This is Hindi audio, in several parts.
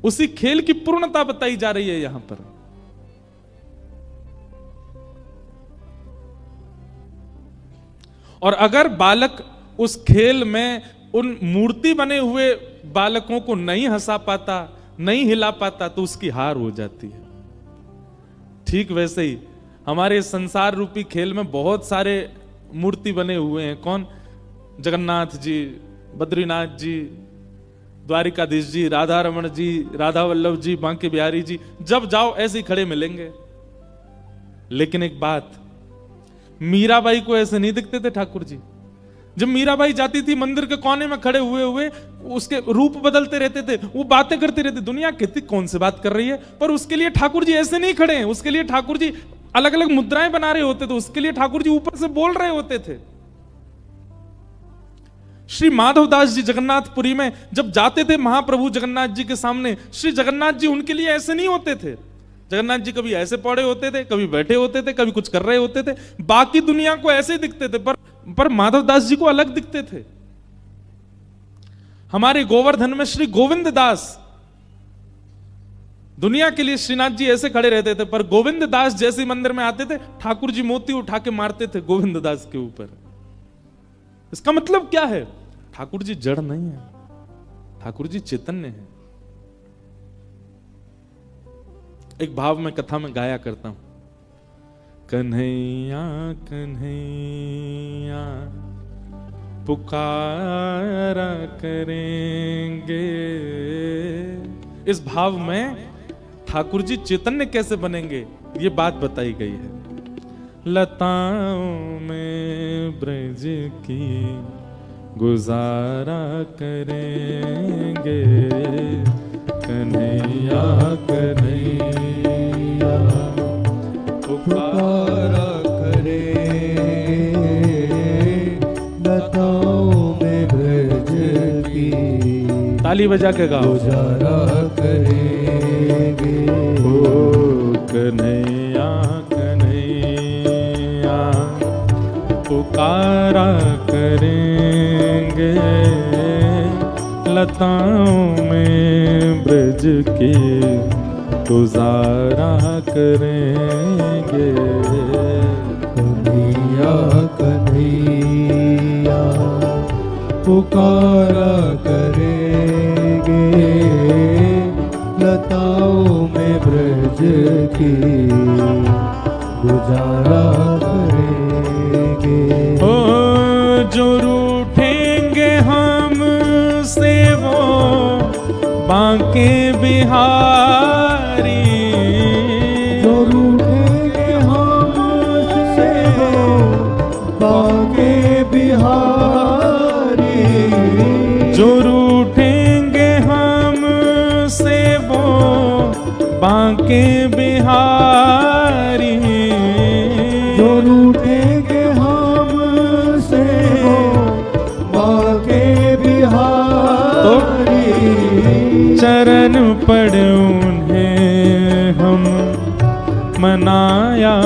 उसी खेल की पूर्णता बताई जा रही है यहां पर। और अगर बालक उस खेल में उन मूर्ति बने हुए बालकों को नहीं हंसा पाता, नहीं हिला पाता, तो उसकी हार हो जाती है। ठीक वैसे ही हमारे संसार रूपी खेल में बहुत सारे मूर्ति बने हुए हैं। कौन? जगन्नाथ जी, बद्रीनाथ जी, द्वारिकाधीश जी, राधा रमण जी, राधा वल्लभ जी, बांके बिहारी जी, जब जाओ ऐसे ही खड़े मिलेंगे। लेकिन एक बात, मीराबाई को ऐसे नहीं दिखते थे ठाकुर जी। जब मीराबाई जाती थी मंदिर के कोने में खड़े हुए हुए, उसके रूप बदलते रहते थे, वो बातें करते रहते, दुनिया कहती कौन से बात कर रही है, पर उसके लिए ठाकुर जी ऐसे नहीं खड़े हैं। उसके लिए ठाकुर जी अलग अलग मुद्राएं बना रहे होते थे, उसके लिए ठाकुर जी ऊपर से बोल रहे होते थे। श्री माधवदास जी जगन्नाथपुरी में जब जाते थे महाप्रभु जगन्नाथ जी के सामने, श्री जगन्नाथ जी उनके लिए ऐसे नहीं होते थे। जगन्नाथ जी कभी ऐसे पड़े होते थे, कभी बैठे होते थे, कभी कुछ कर रहे होते थे, बाकी दुनिया को ऐसे दिखते थे, पर माधवदास जी को अलग दिखते थे। हमारे गोवर्धन में श्री गोविंद दास, दुनिया के लिए श्रीनाथ जी ऐसे खड़े रहते थे, पर गोविंद दास जैसे मंदिर में आते थे, ठाकुर जी मोती उठा के मारते थे गोविंद दास के ऊपर। इसका मतलब क्या है? ठाकुर जी जड़ नहीं है, ठाकुर जी चैतन्य है। एक भाव में कथा में गाया करता हूं, कन्हैया कन्हैया पुकारा करेंगे। इस भाव में ठाकुर जी चैतन्य कैसे बनेंगे ये बात बताई गई है। लताओं में ब्रज की गुजारा करेंगे, कन्हैया कन्हैया पुकारा करेंगे, लताओं में ब्रज की ताली बजा के गाओ, गुजारा करेंगे। ओ कन्हैया कन्हैया पुकारा करेंगे, लताओं में ब्रज की गुजारा करेंगे। कन्हैया कन्हैया पुकारा करेंगे, लताओं में ब्रज की गुजारा करेंगे। ओ जो रूठेंगे हम से वो बांके बिहारी, जो रूठेंगे हम से वो बांके बिहारी, जो रूठेंगे हम से वो बांके बिहारी, जो रूठेंगे हम से वो बांके बिहारी। चरण पड़ उन्हें हम मनाया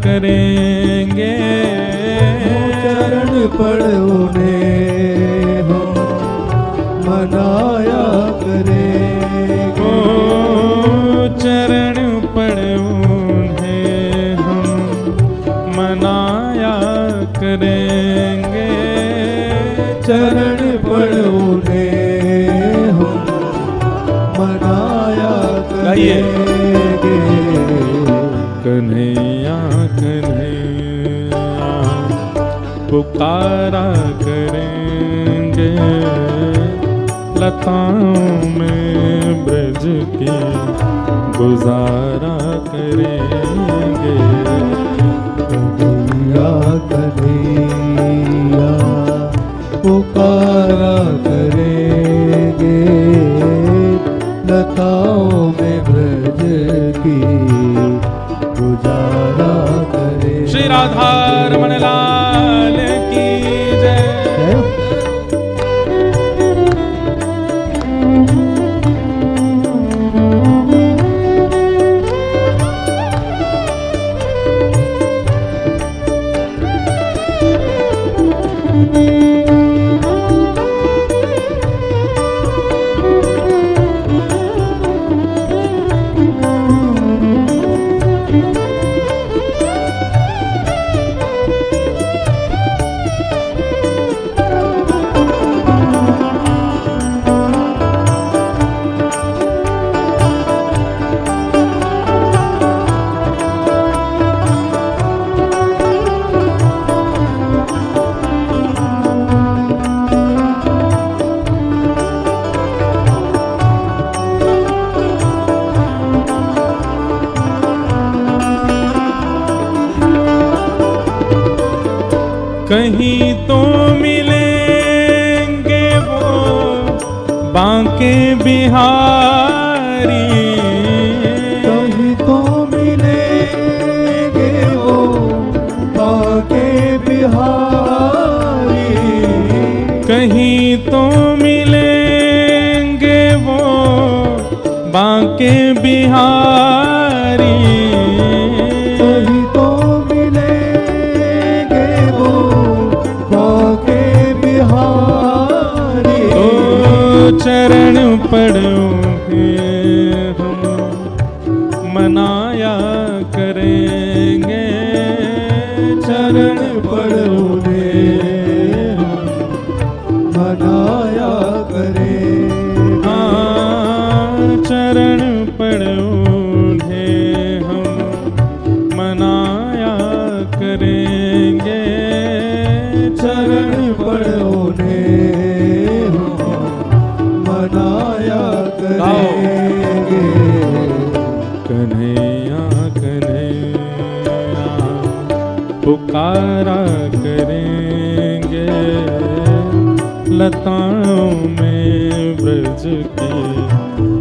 करेंगे, चरण पड़ उन्हें हम मनाया करेंगे। ओ चरण पड़ उन्हें हम मनाया करेंगे, चरण पड़ उन्हें हम मनाया करेंगे। कन्हैया कन्हैया पुकारा करेंगे, लताओं में ब्रज की गुजारा करेंगे। कन्हैया कन्हैया पुकारा करेंगे, लताओं में ब्रज की गुजारा करेंगे। श्री राधा रमण लाल की जय। बांके बिहारी। कहीं तो मिलेंगे वो बांके बिहारी, कहीं तो मिलेंगे वो बांके बिहारी। कहीं तो मिलेंगे वो बांके बिहारी। तो चरण पड़ोगे हम मनाया करेंगे, चरण पड़ोगे हम मनाया करेंगे। हाँ, चरण पड़ोगे हम मनाया करेंगे, चरण पड़ोगे हम मनाया करेंगे। कन्हैया कन्हैया पुकारा करेंगे, लताओं में ब्रज की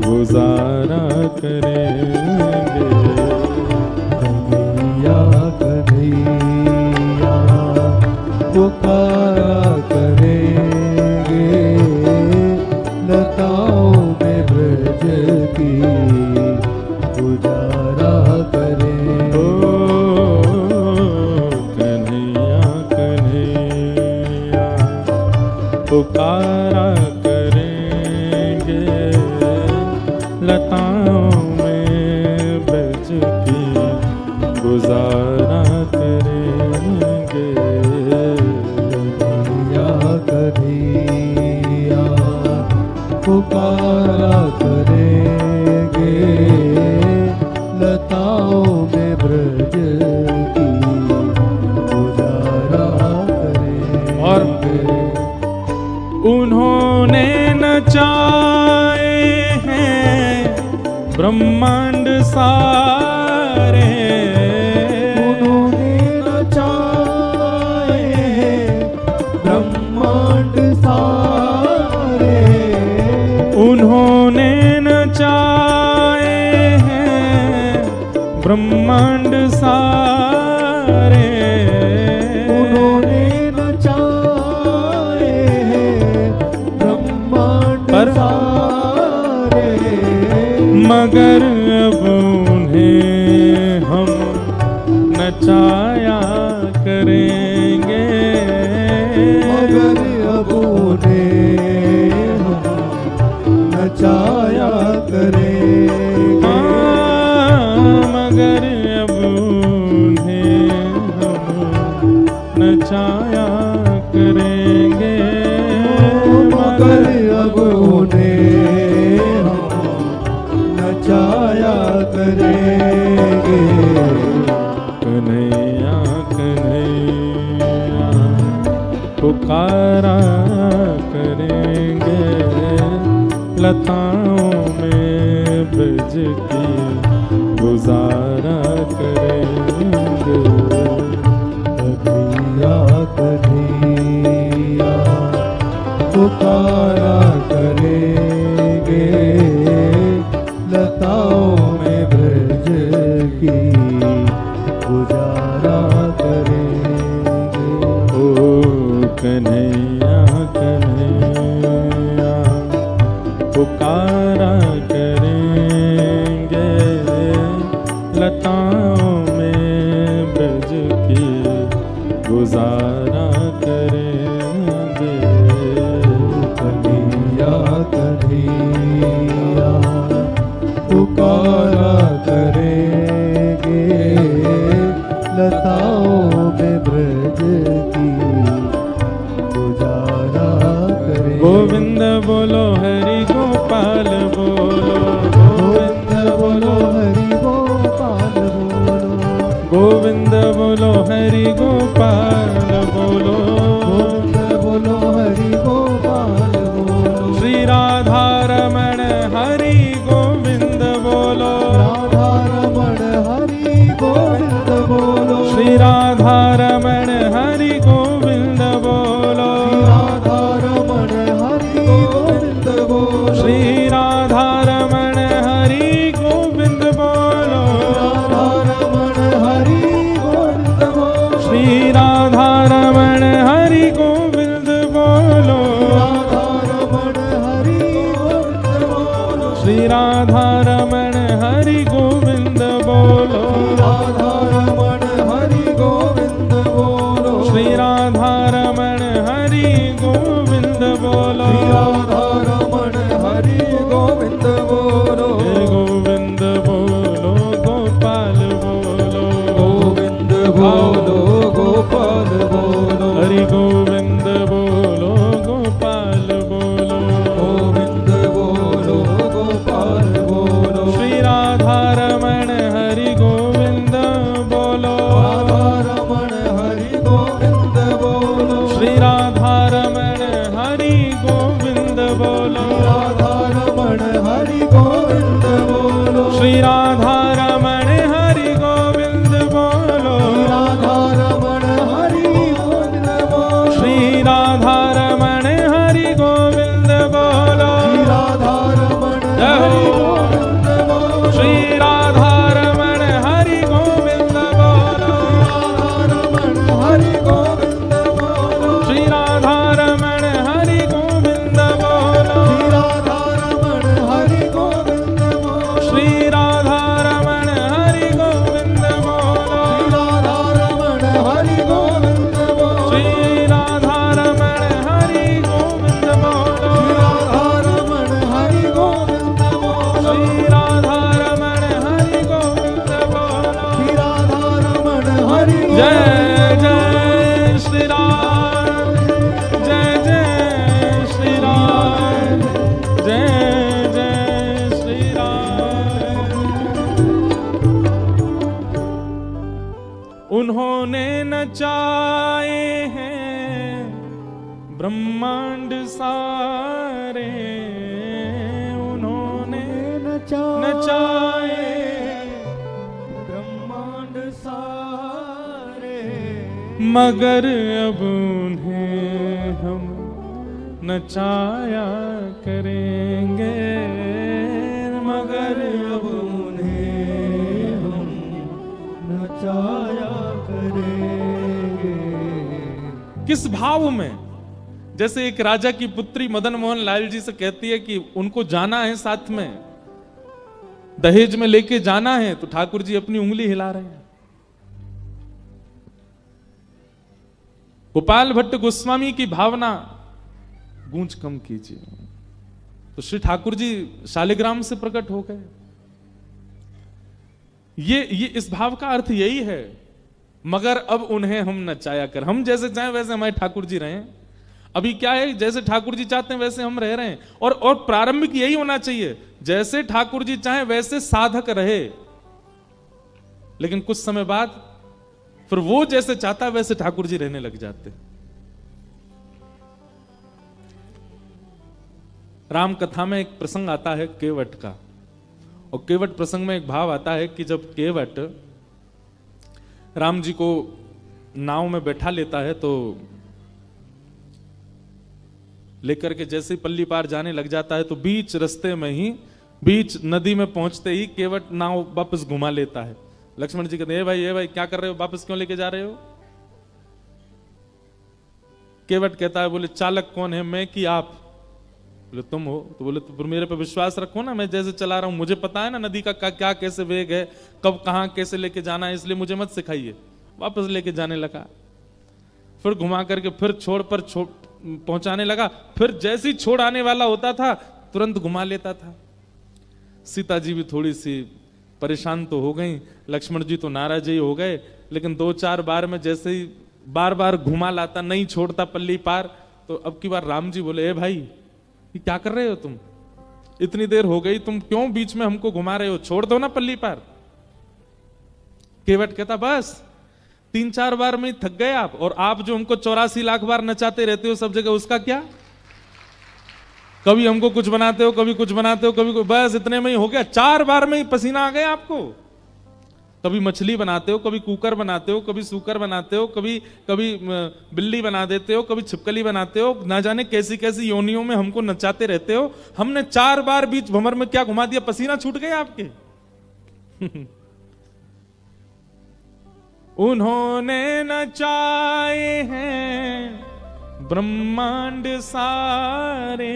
गुजारा करेंगे। कन्हैया कन्हैया पुकारा करेंगे, लताओं में ब्रज की गुजारा करेंगे। ओ कन्हैया कन्हैया पुकारा करेंगे, लताओं में ब्रज की गुजारा करेंगे। कन्हैया कन्हैया पुकारा करेंगे, लताओं में ब्रज की गुजारा करेंगे। और उन्होंने नचाए हैं ब्रह्मांड सारे, उन्होंने नचाए हैं ब्रह्मांड सारे। उन्होंने नचाए हैं ब्रह्मांड सारे। उन्होंने नचाए हैं ब्रह्मांड सारे। मगर अब उन्हें हम नचाया करेंगे, मगर अब उन्हें हम नचाया करेंगे। मगर अब उन्हें हम नचाया करेंगे, मगर अब उन्हें हम नचाया करेंगे। कन्हैया कन्हैया पुकारा करेंगे, लताओं में ब्रज की गुजारा करेंगे। कन्हैया कन्हैया पुकारा करेंगे, लताओं में ब्रज की गुजारा करेंगे। ओ कन्हैया कन्हैया पुकारा करेंगे, लताओं में ब्रज की गुजारा करेंगे। कन्हैया कन्हैया पुकारा करेंगे, लताओं में ब्रज की गुजारा करेंगे। गोविंद बोलो हरि गोपाल बोलो, गोविंद बोलो हरि गोपाल बोलो, गोविंद बोलो हरि गोपाल बोलो, गोविंद बोलो हरि गोपाल बोलो। श्री राधा रमण हरि गोविंद बोलो, राधा रमण हरि गोविंद बोलो, श्री राधा रमण हरि गोविंद बोलो, राधा रमण हरि गोविंद बोलो। रमण हरि गोविंद बोलो, राधा रमण हरि गोविंद बोलो, श्री राधा रमण हरि गोविंद बोलो, राधा रमण हरि गोविंद बोलो, हे गोविंद बोलो गोपाल बोलो, गोविंद बोलो गोपाल बोलो, हरि गोविंद बोलो गोपाल बोलो, गोविंद बोलो गोपाल बोलो, श्री राधा रमण हरि गोविंद बोलो, राधा रमण हरि गोविंद बोलो, श्री राधा रमण हरि गोविंद बोलो, राधा रमण हरि गोविंद बोलो, श्री राधा रमण हरि गोविंद बोलो, राधा रमण हरि गोविंद बोलो, श्री राधा रमण हरि गोविंद बोलो, राधा रमण हरि गोविंद बोलो, श्री राधा रमण हरि गोविंद बोलो, राधा रमण हरि गोविंद बोलो, श्री राधा रमण हरि गोविंद बोलो, श्री राधा रमण हरि गोविंद बोलो, श्री राधा रमण हरि गोविंद बोलो, राधा रमण हरि गोविंद बोलो, श्री राधा रमण हरि गोविंद बोलो, श्री राधा रमण हरि गोविंद बोलो, जय जय श्री राम, जय जय श्री राम, जय जय श्री राम। उन्होंने नचाए हैं ब्रह्मांड सारे, उन्होंने नचाए ब्रह्मांड सारे, मगर अब उन्हें हम नचाया करेंगे, मगर अब उन्हें हम नचाया करेंगे। किस भाव में? जैसे एक राजा की पुत्री मदन मोहन लाल जी से कहती है कि उनको जाना है साथ में, दहेज में लेके जाना है, तो ठाकुर जी अपनी उंगली हिला रहे हैं। गोपाल भट्ट गोस्वामी की भावना गूंज कम कीजिए, तो श्री ठाकुर जी शालिग्राम से प्रकट हो गए। ये इस भाव का अर्थ यही है, मगर अब उन्हें हम नचाया कर। हम जैसे चाहें वैसे हमारे ठाकुर जी रहें। अभी क्या है, जैसे ठाकुर जी चाहते हैं वैसे हम रह रहे हैं, और प्रारंभिक यही होना चाहिए, जैसे ठाकुर जी चाहें वैसे साधक रहे। लेकिन कुछ समय बाद फिर वो जैसे चाहता है वैसे ठाकुर जी रहने लग जाते। राम कथा में एक प्रसंग आता है केवट का, और केवट प्रसंग में एक भाव आता है कि जब केवट राम जी को नाव में बैठा लेता है, तो लेकर के जैसे ही पल्ली पार जाने लग जाता है, तो बीच रास्ते में ही, बीच नदी में पहुंचते ही केवट नाव वापस घुमा लेता है। लक्ष्मण जी कहते हैं, ए भाई क्या कर रहे हो, वापस क्यों लेके जा रहे हो? केवट कहता है, बोले चालक कौन है, मैं कि आप? बोले तुम हो। तो बोले तो मेरे पे विश्वास रखो ना, मैं जैसे चला रहा हूं, मुझे पता है ना नदी का क्या कैसे वेग है, कब कहां कैसे लेके जाना है, इसलिए मुझे मत सिखाइए। वापस लेके जाने लगा, फिर घुमा करके फिर छोड़ पर पहुंचाने लगा, फिर जैसे ही छोड़ आने वाला होता था तुरंत घुमा लेता था। सीता जी भी थोड़ी सी परेशान तो हो गई, लक्ष्मण जी तो नाराज ही हो गए, लेकिन 2-4 बार में जैसे ही बार बार घुमा लाता, नहीं छोड़ता पल्ली पार, तो अब की बार राम जी बोले, ए भाई ये क्या कर रहे हो तुम, इतनी देर हो गई, तुम क्यों बीच में हमको घुमा रहे हो, छोड़ दो ना पल्ली पार। केवट कहता, बस 3-4 बार में थक गए आप, और आप जो हमको 84 लाख बार नचाते रहते हो सब जगह, उसका क्या? कभी हमको कुछ बनाते हो, कभी कुछ बनाते हो, कभी बस इतने में ही हो गया, 4 बार में ही पसीना आ गया आपको। कभी मछली बनाते हो, कभी कुकर बनाते हो, कभी सूकर बनाते हो, कभी बिल्ली बना देते हो, कभी छिपकली बनाते हो, ना जाने कैसी कैसी योनियों में हमको नचाते रहते हो। हमने 4 बार बीच भंवर में क्या घुमा दिया, पसीना छूट गए आपके। उन्होंने नचाए हैं ब्रह्मांड सारे,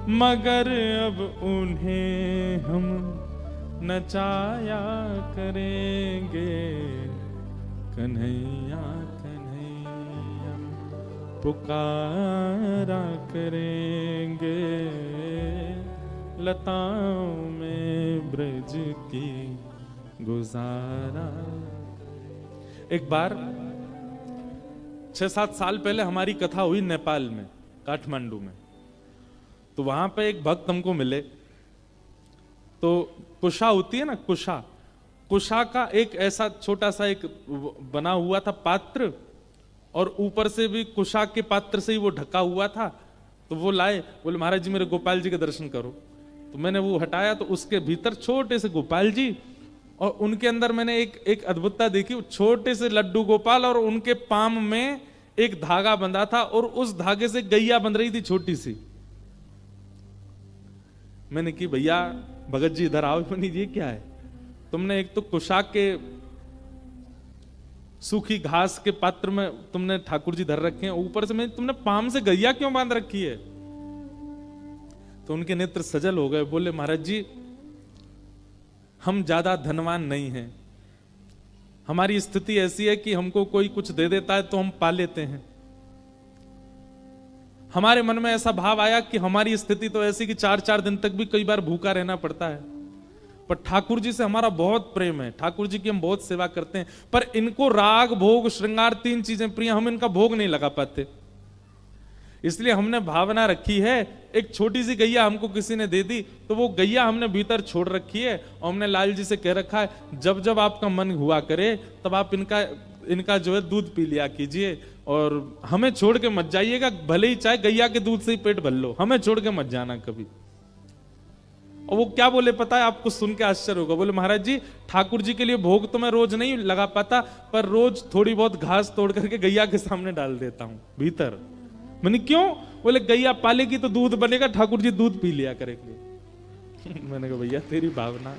मगर अब उन्हें हम नचाया करेंगे। कन्हैया कन्हैया पुकारा करेंगे, लताओं में ब्रज की गुजारा। एक बार 6-7 साल पहले हमारी कथा हुई नेपाल में, काठमांडू में। तो वहां पे एक भक्त हमको मिले। तो कुशा होती है ना, कुशा, कुशा का एक ऐसा छोटा सा एक बना हुआ था पात्र, और ऊपर से भी कुशा के पात्र से ही वो ढका हुआ था। तो वो लाए, बोले महाराज जी मेरे गोपाल जी के दर्शन करो। तो मैंने वो हटाया, तो उसके भीतर छोटे से गोपाल जी, और उनके अंदर मैंने एक अद्भुतता देखी। छोटे से लड्डू गोपाल, और उनके पाम में एक धागा बंधा था, और उस धागे से गैया बंध रही थी छोटी सी। मैंने कि भैया भगत जी इधर आओ। बनी ये क्या है? तुमने एक तो कुशा के सूखी घास के पात्र में तुमने ठाकुर जी धर रखे हैं, ऊपर से मैं तुमने पाम से गैया क्यों बांध रखी है? तो उनके नेत्र सजल हो गए। बोले महाराज जी हम ज्यादा धनवान नहीं हैं, हमारी स्थिति ऐसी है कि हमको कोई कुछ दे देता है तो हम पा लेते हैं। हमारे मन में ऐसा भाव आया कि हमारी स्थिति तो ऐसी कि 4-4 दिन तक भी कई बार भूखा रहना पड़ता है, पर ठाकुर जी से हमारा बहुत प्रेम है, ठाकुर जी की हम बहुत सेवा करते हैं, पर इनको राग भोग श्रृंगार 3 चीजें प्रिय, हम इनका भोग नहीं लगा पाते। इसलिए हमने भावना रखी है, एक छोटी सी गैया हमको किसी ने दे दी, तो वो गैया हमने भीतर छोड़ रखी है, और हमने लाल जी से कह रखा है जब जब आपका मन हुआ करे तब आप इनका जो है दूध पी लिया कीजिए, और हमें छोड़ के मत जाइएगा, भले ही चाहे गैया के दूध से ही पेट भर लो, हमें छोड़ के मत जाना कभी। और वो क्या बोले पता है आपको? सुन के आश्चर्य होगा। बोले महाराज जी ठाकुर जी के लिए भोग तो मैं रोज नहीं लगा पाता, पर रोज थोड़ी बहुत घास तोड़ करके गैया के सामने डाल देता हूं भीतर। मैंने क्यों? बोले गैया पालेगी तो दूध बनेगा, ठाकुर जी दूध पी लिया करेंगे। मैंने कहा भैया तेरी भावना।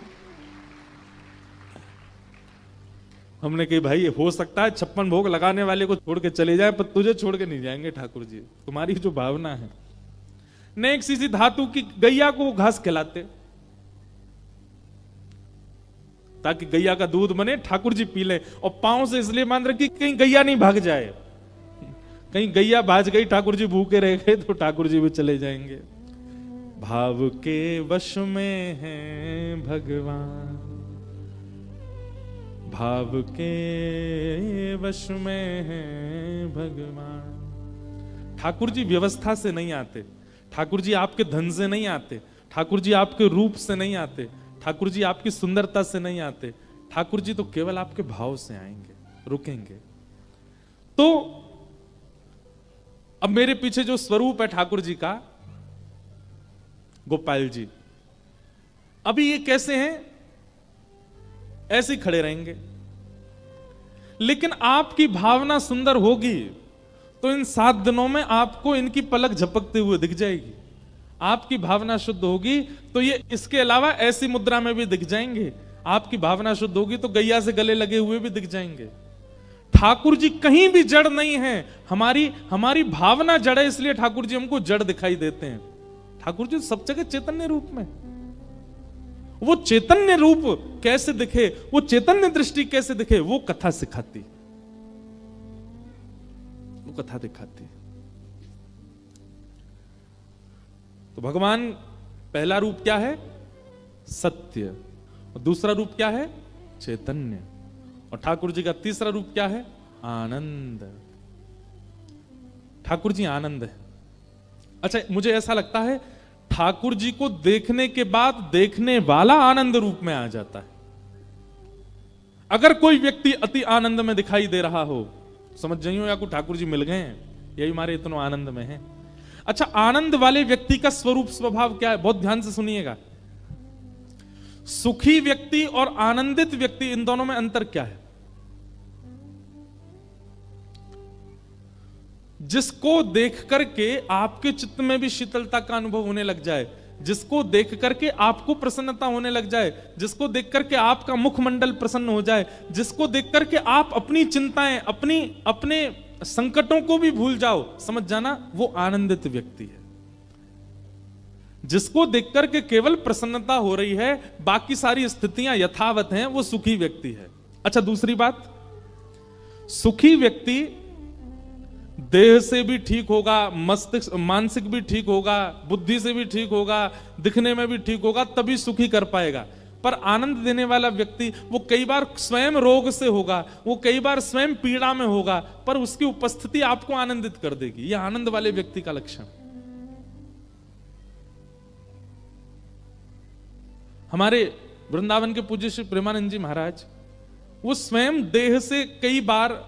हमने कही भाई हो सकता है 56 भोग लगाने वाले को छोड़ के चले जाए, पर तुझे छोड़ के नहीं जाएंगे ठाकुर जी, तुम्हारी जो भावना है। ने एक सी धातु की गैया को घास खिलाते ताकि गैया का दूध बने, ठाकुर जी पी ले, और पांव से इसलिए बांध रखी कहीं गैया नहीं भाग जाए। कहीं गैया भाज गई, ठाकुर जी भूखे रह गए तो ठाकुर जी भी चले जाएंगे। भाव के वश में है भगवान, भाव के वश में है भगवान। ठाकुर जी व्यवस्था से नहीं आते, ठाकुर जी आपके धन से नहीं आते, ठाकुर जी आपके रूप से नहीं आते, ठाकुर जी आपकी सुंदरता से नहीं आते, ठाकुर जी तो केवल आपके भाव से आएंगे, रुकेंगे। तो अब मेरे पीछे जो स्वरूप है ठाकुर जी का, गोपाल जी, अभी ये कैसे हैं? ऐसे ही खड़े रहेंगे, लेकिन आपकी भावना सुंदर होगी तो इन 7 दिनों में आपको इनकी पलक झपकते हुए दिख जाएगी। आपकी भावना शुद्ध होगी तो ये इसके अलावा ऐसी मुद्रा में भी दिख जाएंगे। आपकी भावना शुद्ध होगी तो गैया से गले लगे हुए भी दिख जाएंगे। ठाकुर जी कहीं भी जड़ नहीं है, हमारी भावना जड़ है, इसलिए ठाकुर जी हमको जड़ दिखाई देते हैं। ठाकुर जी सब जगह चैतन्य रूप में। वो चैतन्य रूप कैसे दिखे, वो चैतन्य दृष्टि कैसे दिखे, वो कथा सिखाती, वो कथा दिखाती। तो भगवान पहला रूप क्या है? सत्य। और दूसरा रूप क्या है? चैतन्य। और ठाकुर जी का तीसरा रूप क्या है? आनंद। ठाकुर जी आनंद है। अच्छा, मुझे ऐसा लगता है ठाकुर जी को देखने के बाद देखने वाला आनंद रूप में आ जाता है। अगर कोई व्यक्ति अति आनंद में दिखाई दे रहा हो, समझ जाइयो या को ठाकुर जी मिल गए हैं, यही हमारे इतना आनंद में है। अच्छा, आनंद वाले व्यक्ति का स्वरूप स्वभाव क्या है? बहुत ध्यान से सुनिएगा। सुखी व्यक्ति और आनंदित व्यक्ति, इन दोनों में अंतर क्या है? जिसको देख करके आपके चित्त में भी शीतलता का अनुभव होने लग जाए, जिसको देख करके आपको प्रसन्नता होने लग जाए, जिसको देख करके आपका मुखमंडल प्रसन्न हो जाए, जिसको देख करके आप अपनी चिंताएं, अपने संकटों को भी भूल जाओ, समझ जाना वो आनंदित व्यक्ति है। जिसको देखकर के केवल प्रसन्नता हो रही है, बाकी सारी स्थितियां यथावत हैं, वो सुखी व्यक्ति है। अच्छा, दूसरी बात, सुखी व्यक्ति देह से भी ठीक होगा, मस्तिष्क मानसिक भी ठीक होगा, बुद्धि से भी ठीक होगा, दिखने में भी ठीक होगा, तभी सुखी कर पाएगा। पर आनंद देने वाला व्यक्ति वो कई बार स्वयं रोग से होगा, वो कई बार स्वयं पीड़ा में होगा, पर उसकी उपस्थिति आपको आनंदित कर देगी। यह आनंद वाले व्यक्ति का लक्षण। हमारे वृंदावन के पूज्य श्री प्रेमानंद जी महाराज, वो स्वयं देह से कई बार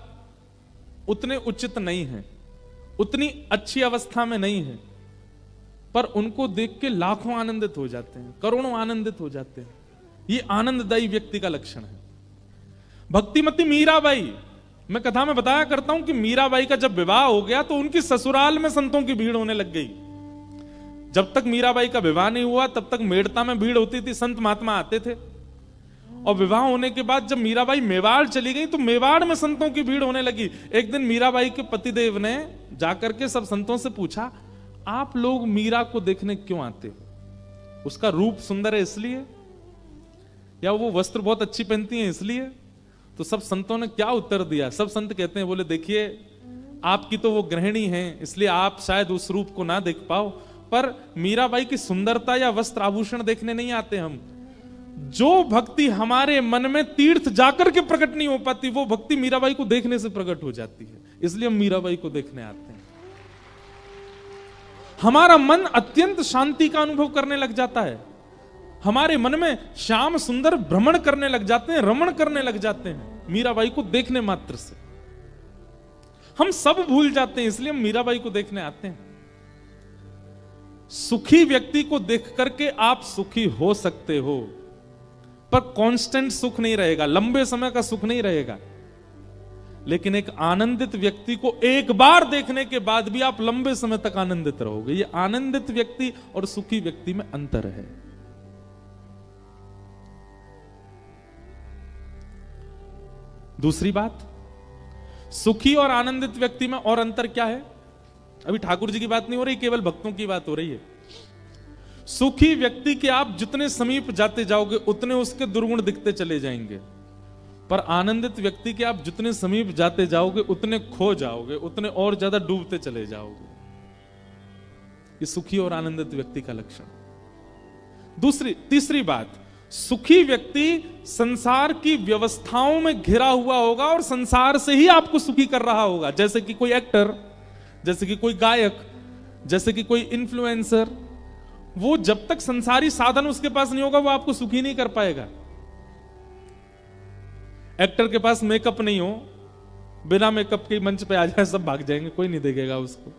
उतने उचित नहीं है, उतनी अच्छी अवस्था में नहीं है, पर उनको देख के लाखों आनंदित हो जाते हैं, करोड़ों आनंदित हो जाते हैं। ये आनंददायी व्यक्ति का लक्षण है। भक्तिमती मीराबाई, मैं कथा में बताया करता हूं कि मीराबाई का जब विवाह हो गया तो उनकी ससुराल में संतों की भीड़ होने लग गई। जब तक मीराबाई का विवाह नहीं हुआ तब तक मेड़ता में भीड़ होती थी, संत महात्मा आते थे। और विवाह होने के बाद जब मीराबाई मेवाड़ चली गई तो मेवाड़ में संतों की भीड़ होने लगी। एक दिन मीराबाई के पतिदेव ने जाकर के सब संतों से पूछा, आप लोग मीरा को देखने क्यों आते हो? उसका रूप सुंदर है इसलिए, या वो वस्त्र बहुत अच्छी पहनती हैं इसलिए? तो सब संतों ने क्या उत्तर दिया? सब संत कहते हैं, बोले देखिए, आपकी तो वो गृहिणी हैं इसलिए आप शायद उस रूप को ना देख पाओ, पर मीराबाई की सुंदरता या वस्त्र आभूषण देखने नहीं आते हम। जो भक्ति हमारे मन में तीर्थ जाकर के प्रकट नहीं हो पाती, वो भक्ति मीराबाई को देखने से प्रकट हो जाती है, इसलिए हम मीराबाई को देखने आते हैं। हमारा मन अत्यंत शांति का अनुभव करने लग जाता है, हमारे मन में श्याम सुंदर भ्रमण करने लग जाते हैं, रमण करने लग जाते हैं मीराबाई को देखने मात्र से। हम सब भूल जाते हैं, इसलिए हम मीराबाई को देखने आते हैं। सुखी व्यक्ति को देख करके आप सुखी हो सकते हो, पर कांस्टेंट सुख नहीं रहेगा, लंबे समय का सुख नहीं रहेगा। लेकिन एक आनंदित व्यक्ति को एक बार देखने के बाद भी आप लंबे समय तक आनंदित रहोगे। ये आनंदित व्यक्ति और सुखी व्यक्ति में अंतर है। दूसरी बात, सुखी और आनंदित व्यक्ति में और अंतर क्या है? अभी ठाकुर जी की बात नहीं हो रही, केवल भक्तों की बात हो रही है। सुखी व्यक्ति के आप जितने समीप जाते जाओगे उतने उसके दुर्गुण दिखते चले जाएंगे, पर आनंदित व्यक्ति के आप जितने समीप जाते जाओगे उतने खो जाओगे, उतने और ज्यादा डूबते चले जाओगे। ये सुखी और आनंदित व्यक्ति का लक्षण। तीसरी बात, सुखी व्यक्ति संसार की व्यवस्थाओं में घिरा हुआ होगा और संसार से ही आपको सुखी कर रहा होगा। जैसे कि कोई एक्टर, जैसे कि कोई गायक, जैसे कि कोई इन्फ्लुएंसर, वो जब तक संसारी साधन उसके पास नहीं होगा वो आपको सुखी नहीं कर पाएगा। एक्टर के पास मेकअप नहीं हो, बिना मेकअप के मंच पे आ जाए सब भाग जाएंगे, कोई नहीं देखेगा उसको।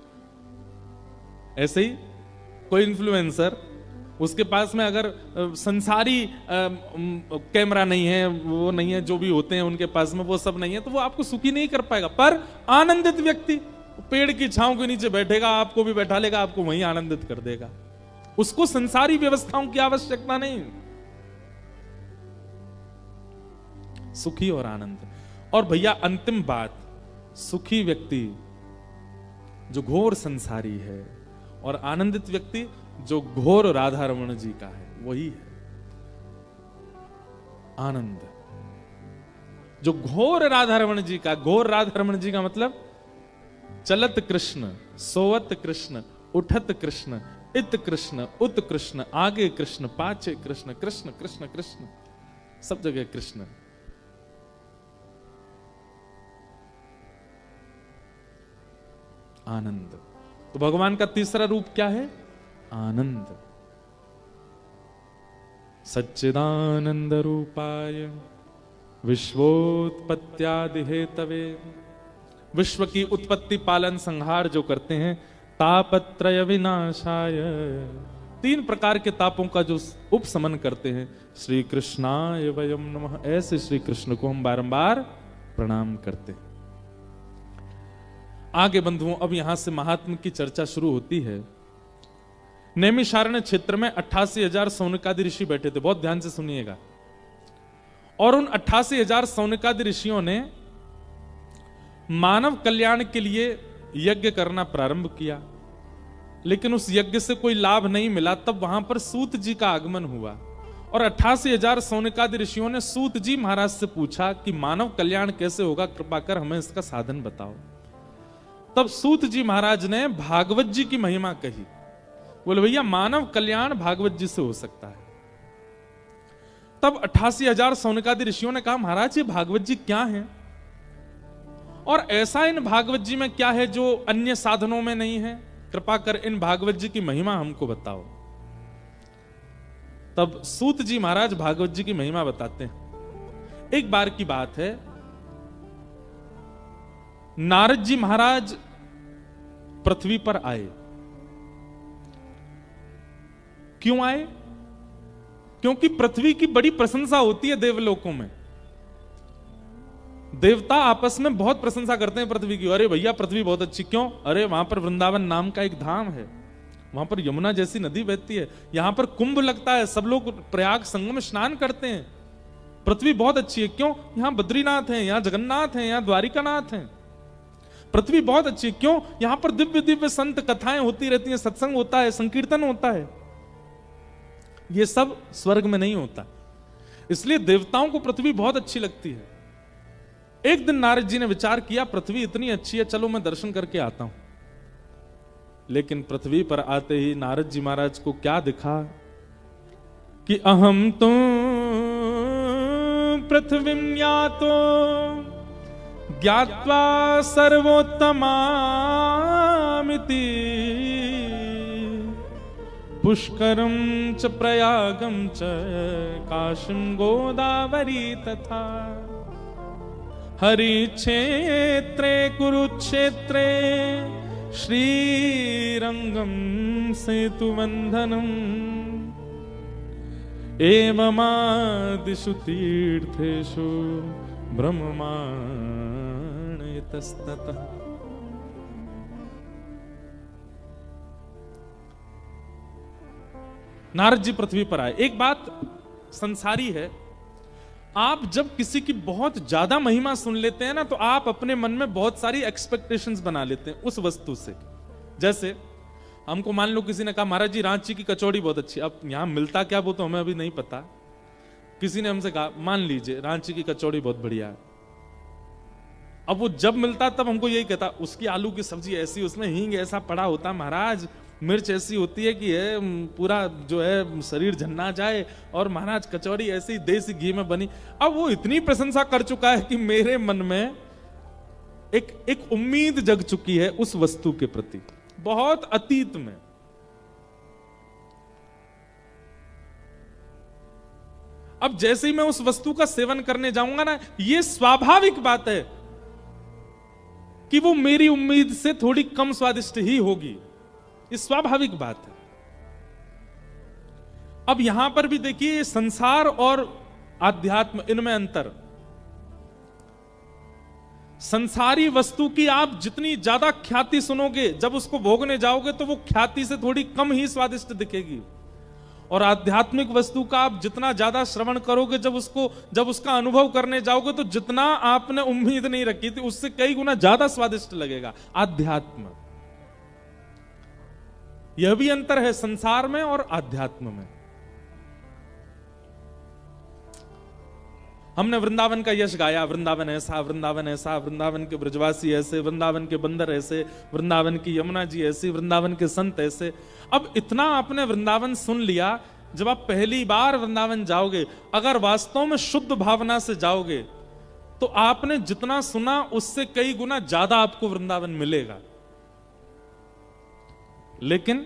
ऐसे ही कोई इन्फ्लुएंसर, उसके पास में अगर संसारी कैमरा नहीं है, वो नहीं है, जो भी होते हैं उनके पास में वो सब नहीं है, तो वो आपको सुखी नहीं कर पाएगा। पर आनंदित व्यक्ति पेड़ की छांव के नीचे बैठेगा, आपको भी बैठा लेगा, आपको वहीं आनंदित कर देगा। उसको संसारी व्यवस्थाओं की आवश्यकता नहीं। सुखी और आनंद। और भैया अंतिम बात, सुखी व्यक्ति जो घोर संसारी है और आनंदित व्यक्ति जो घोर राधा रमण जी का है, वही है आनंद। जो घोर राधा रमण जी का, घोर राधा रमण जी का मतलब चलत कृष्ण, सोवत कृष्ण, उठत कृष्ण, इत कृष्ण, उत कृष्ण, आगे कृष्ण, पाछे कृष्ण, कृष्ण कृष्ण कृष्ण, सब जगह कृष्ण। आनंद। तो भगवान का तीसरा रूप क्या है? आनंद। सच्चिदानंद रूपाय विश्वोत्पत्त्यादि हेतवे, विश्व की उत्पत्ति पालन संहार जो करते हैं, तापत्रय विनाशाय, 3 प्रकार के तापों का जो उपशमन करते हैं, श्री कृष्णाय वयम नमः, ऐसे श्री कृष्ण को हम बारंबार प्रणाम करते हैं। आगे बंधुओं, अब यहां से महात्म की चर्चा शुरू होती है। नैमिषारण्य क्षेत्र में 88,000 सौनकादि ऋषि बैठे थे, बहुत ध्यान से सुनिएगा। और उन 88,000 सौनकादि ऋषियों ने मानव कल्याण के लिए यज्ञ करना प्रारंभ किया। लेकिन उस यज्ञ से कोई लाभ नहीं मिला। तब वहां पर सूत जी का आगमन हुआ और 88,000 सौनकादि ऋषियों ने सूत जी महाराज से पूछा कि मानव कल्याण कैसे होगा, कृपा कर हमें इसका साधन बताओ। तब सूत जी महाराज ने भागवत जी की महिमा कही। बोले भैया मानव कल्याण भागवत जी से हो सकता है। तब 88,000 सौनकादि ऋषियों ने कहा महाराज ये भागवत जी क्या है और ऐसा इन भागवत जी में क्या है जो अन्य साधनों में नहीं है, कृपा कर इन भागवत जी की महिमा हमको बताओ। तब सूत जी महाराज भागवत जी की महिमा बताते हैं। एक बार की बात है, नारद जी महाराज पृथ्वी पर आए। क्यों आए? क्योंकि पृथ्वी की बड़ी प्रशंसा होती है देवलोकों में। देवता आपस में बहुत प्रशंसा करते हैं पृथ्वी की। अरे भैया पृथ्वी बहुत अच्छी। क्यों? अरे वहां पर वृंदावन नाम का एक धाम है, वहां पर यमुना जैसी नदी बहती है, यहां पर कुंभ लगता है, सब लोग प्रयाग संगम में स्नान करते हैं। पृथ्वी बहुत अच्छी है। क्यों? यहां बद्रीनाथ है, यहां जगन्नाथ है, यहां द्वारिकानाथ है। पृथ्वी बहुत अच्छी है। क्यों? यहां पर दिव्य दिव्य संत कथाएं होती रहती हैं, सत्संग होता है, संकीर्तन होता है। ये सब स्वर्ग में नहीं होता, इसलिए देवताओं को पृथ्वी बहुत अच्छी लगती है। एक दिन नारद जी ने विचार किया पृथ्वी इतनी अच्छी है, चलो मैं दर्शन करके आता हूं। लेकिन पृथ्वी पर आते ही नारद जी महाराज को क्या दिखा कि अहम तो पृथ्वीं यातो ज्ञात्वा सर्वोत्तमामिति पुष्करम च प्रयागम च काशीं गोदावरी तथा हरिक्षेत्रे कुरुक्षेत्रे श्रीरंगम सेतुबंधनम एवमादिषु तीर्थेषु ब्रह्माण्डतस्ततः। नारद जी पृथ्वी पर आए। एक बात संसारी है, आप जब किसी की बहुत ज्यादा महिमा सुन लेते हैं ना, तो आप अपने मन में बहुत सारी एक्सपेक्टेशंस बना लेते हैं उस वस्तु से। जैसे हमको मान लो किसी ने कहा महाराज जी रांची की कचौड़ी बहुत अच्छी। अब यहां मिलता क्या वो तो हमें अभी नहीं पता। किसी ने हमसे कहा मान लीजिए रांची की कचौड़ी बहुत बढ़िया है। अब वो जब मिलता तब हमको यही कहता उसकी आलू की सब्जी ऐसी, उसमें हींग ऐसा पड़ा होता महाराज, मिर्च ऐसी होती है कि पूरा जो है शरीर झन्ना जाए, और महाराज कचौड़ी ऐसी देसी घी में बनी। अब वो इतनी प्रशंसा कर चुका है कि मेरे मन में एक उम्मीद जग चुकी है उस वस्तु के प्रति, बहुत अतीत में। अब जैसे ही मैं उस वस्तु का सेवन करने जाऊंगा ना, ये स्वाभाविक बात है कि वो मेरी उम्मीद से थोड़ी कम स्वादिष्ट ही होगी। ये स्वाभाविक बात है। अब यहां पर भी देखिए संसार और आध्यात्म, इनमें अंतर। संसारी वस्तु की आप जितनी ज्यादा ख्याति सुनोगे, जब उसको भोगने जाओगे तो वो ख्याति से थोड़ी कम ही स्वादिष्ट दिखेगी। और आध्यात्मिक वस्तु का आप जितना ज्यादा श्रवण करोगे, जब उसका अनुभव करने जाओगे तो जितना आपने उम्मीद नहीं रखी थी उससे कई गुना ज्यादा स्वादिष्ट लगेगा आध्यात्म। यह भी अंतर है संसार में और आध्यात्म में। हमने वृंदावन का यश गाया, वृंदावन ऐसा, वृंदावन ऐसा, वृंदावन के ब्रजवासी ऐसे, वृंदावन के बंदर ऐसे, वृंदावन की यमुना जी ऐसी, वृंदावन के संत ऐसे। अब इतना आपने वृंदावन सुन लिया, जब आप पहली बार वृंदावन जाओगे, अगर वास्तव में शुद्ध भावना से जाओगे तो आपने जितना सुना उससे कई गुना ज्यादा आपको वृंदावन मिलेगा। लेकिन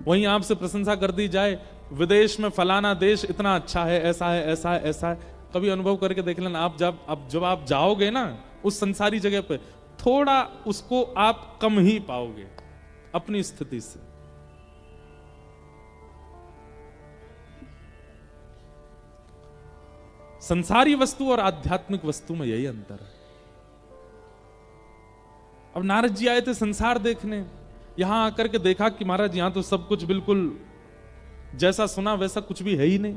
वहीं आपसे प्रशंसा कर दी जाए, विदेश में फलाना देश इतना अच्छा है, ऐसा है, ऐसा है, ऐसा है। कभी अनुभव करके देख लेना, आप जब आप जाओगे ना उस संसारी जगह पे, थोड़ा उसको आप कम ही पाओगे अपनी स्थिति से। संसारी वस्तु और आध्यात्मिक वस्तु में यही अंतर है। अब नारद जी आए थे संसार देखने, यहां आकर के देखा कि महाराज यहां तो सब कुछ बिल्कुल जैसा सुना वैसा कुछ भी है ही नहीं।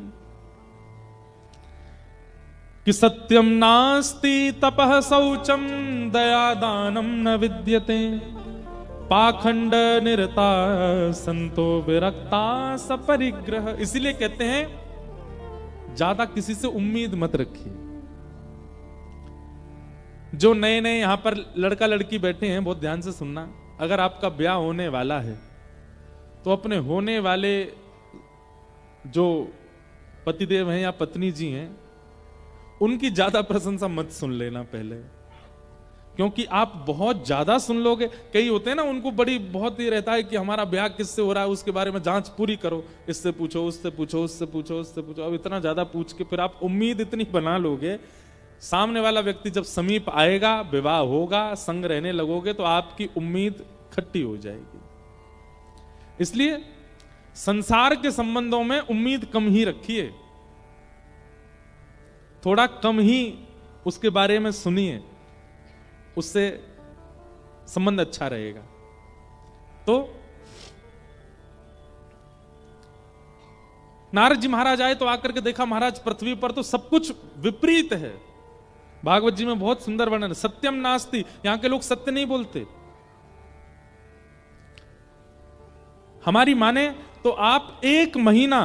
कि सत्यम नास्ति तपः शौचम दया दानम न विद्यते पाखंड निरता संतो विरक्ता सपरिग्रह। इसीलिए कहते हैं ज्यादा किसी से उम्मीद मत रखिए। जो नए नए यहां पर लड़का लड़की बैठे हैं, बहुत ध्यान से सुनना। अगर आपका ब्याह होने वाला है तो अपने होने वाले जो पतिदेव हैं या पत्नी जी हैं, उनकी ज्यादा प्रशंसा मत सुन लेना पहले, क्योंकि आप बहुत ज्यादा सुन लोगे। कई होते हैं ना, उनको बड़ी बहुत ही रहता है कि हमारा ब्याह किससे हो रहा है, उसके बारे में जांच पूरी करो, इससे पूछो, उससे पूछो, उससे पूछो, उससे पूछो। अब इतना ज्यादा पूछ के फिर आप उम्मीद इतनी बना लोगे, सामने वाला व्यक्ति जब समीप आएगा, विवाह होगा, संग रहने लगोगे, तो आपकी उम्मीद खट्टी हो जाएगी। इसलिए संसार के संबंधों में उम्मीद कम ही रखिए, थोड़ा कम ही उसके बारे में सुनिए, उससे संबंध अच्छा रहेगा। तो नारद जी महाराज आए तो आकर के देखा महाराज पृथ्वी पर तो सब कुछ विपरीत है। भागवत जी में बहुत सुंदर वर्णन, सत्यम नास्ति, यहां के लोग सत्य नहीं बोलते। हमारी माने तो आप 1 महीना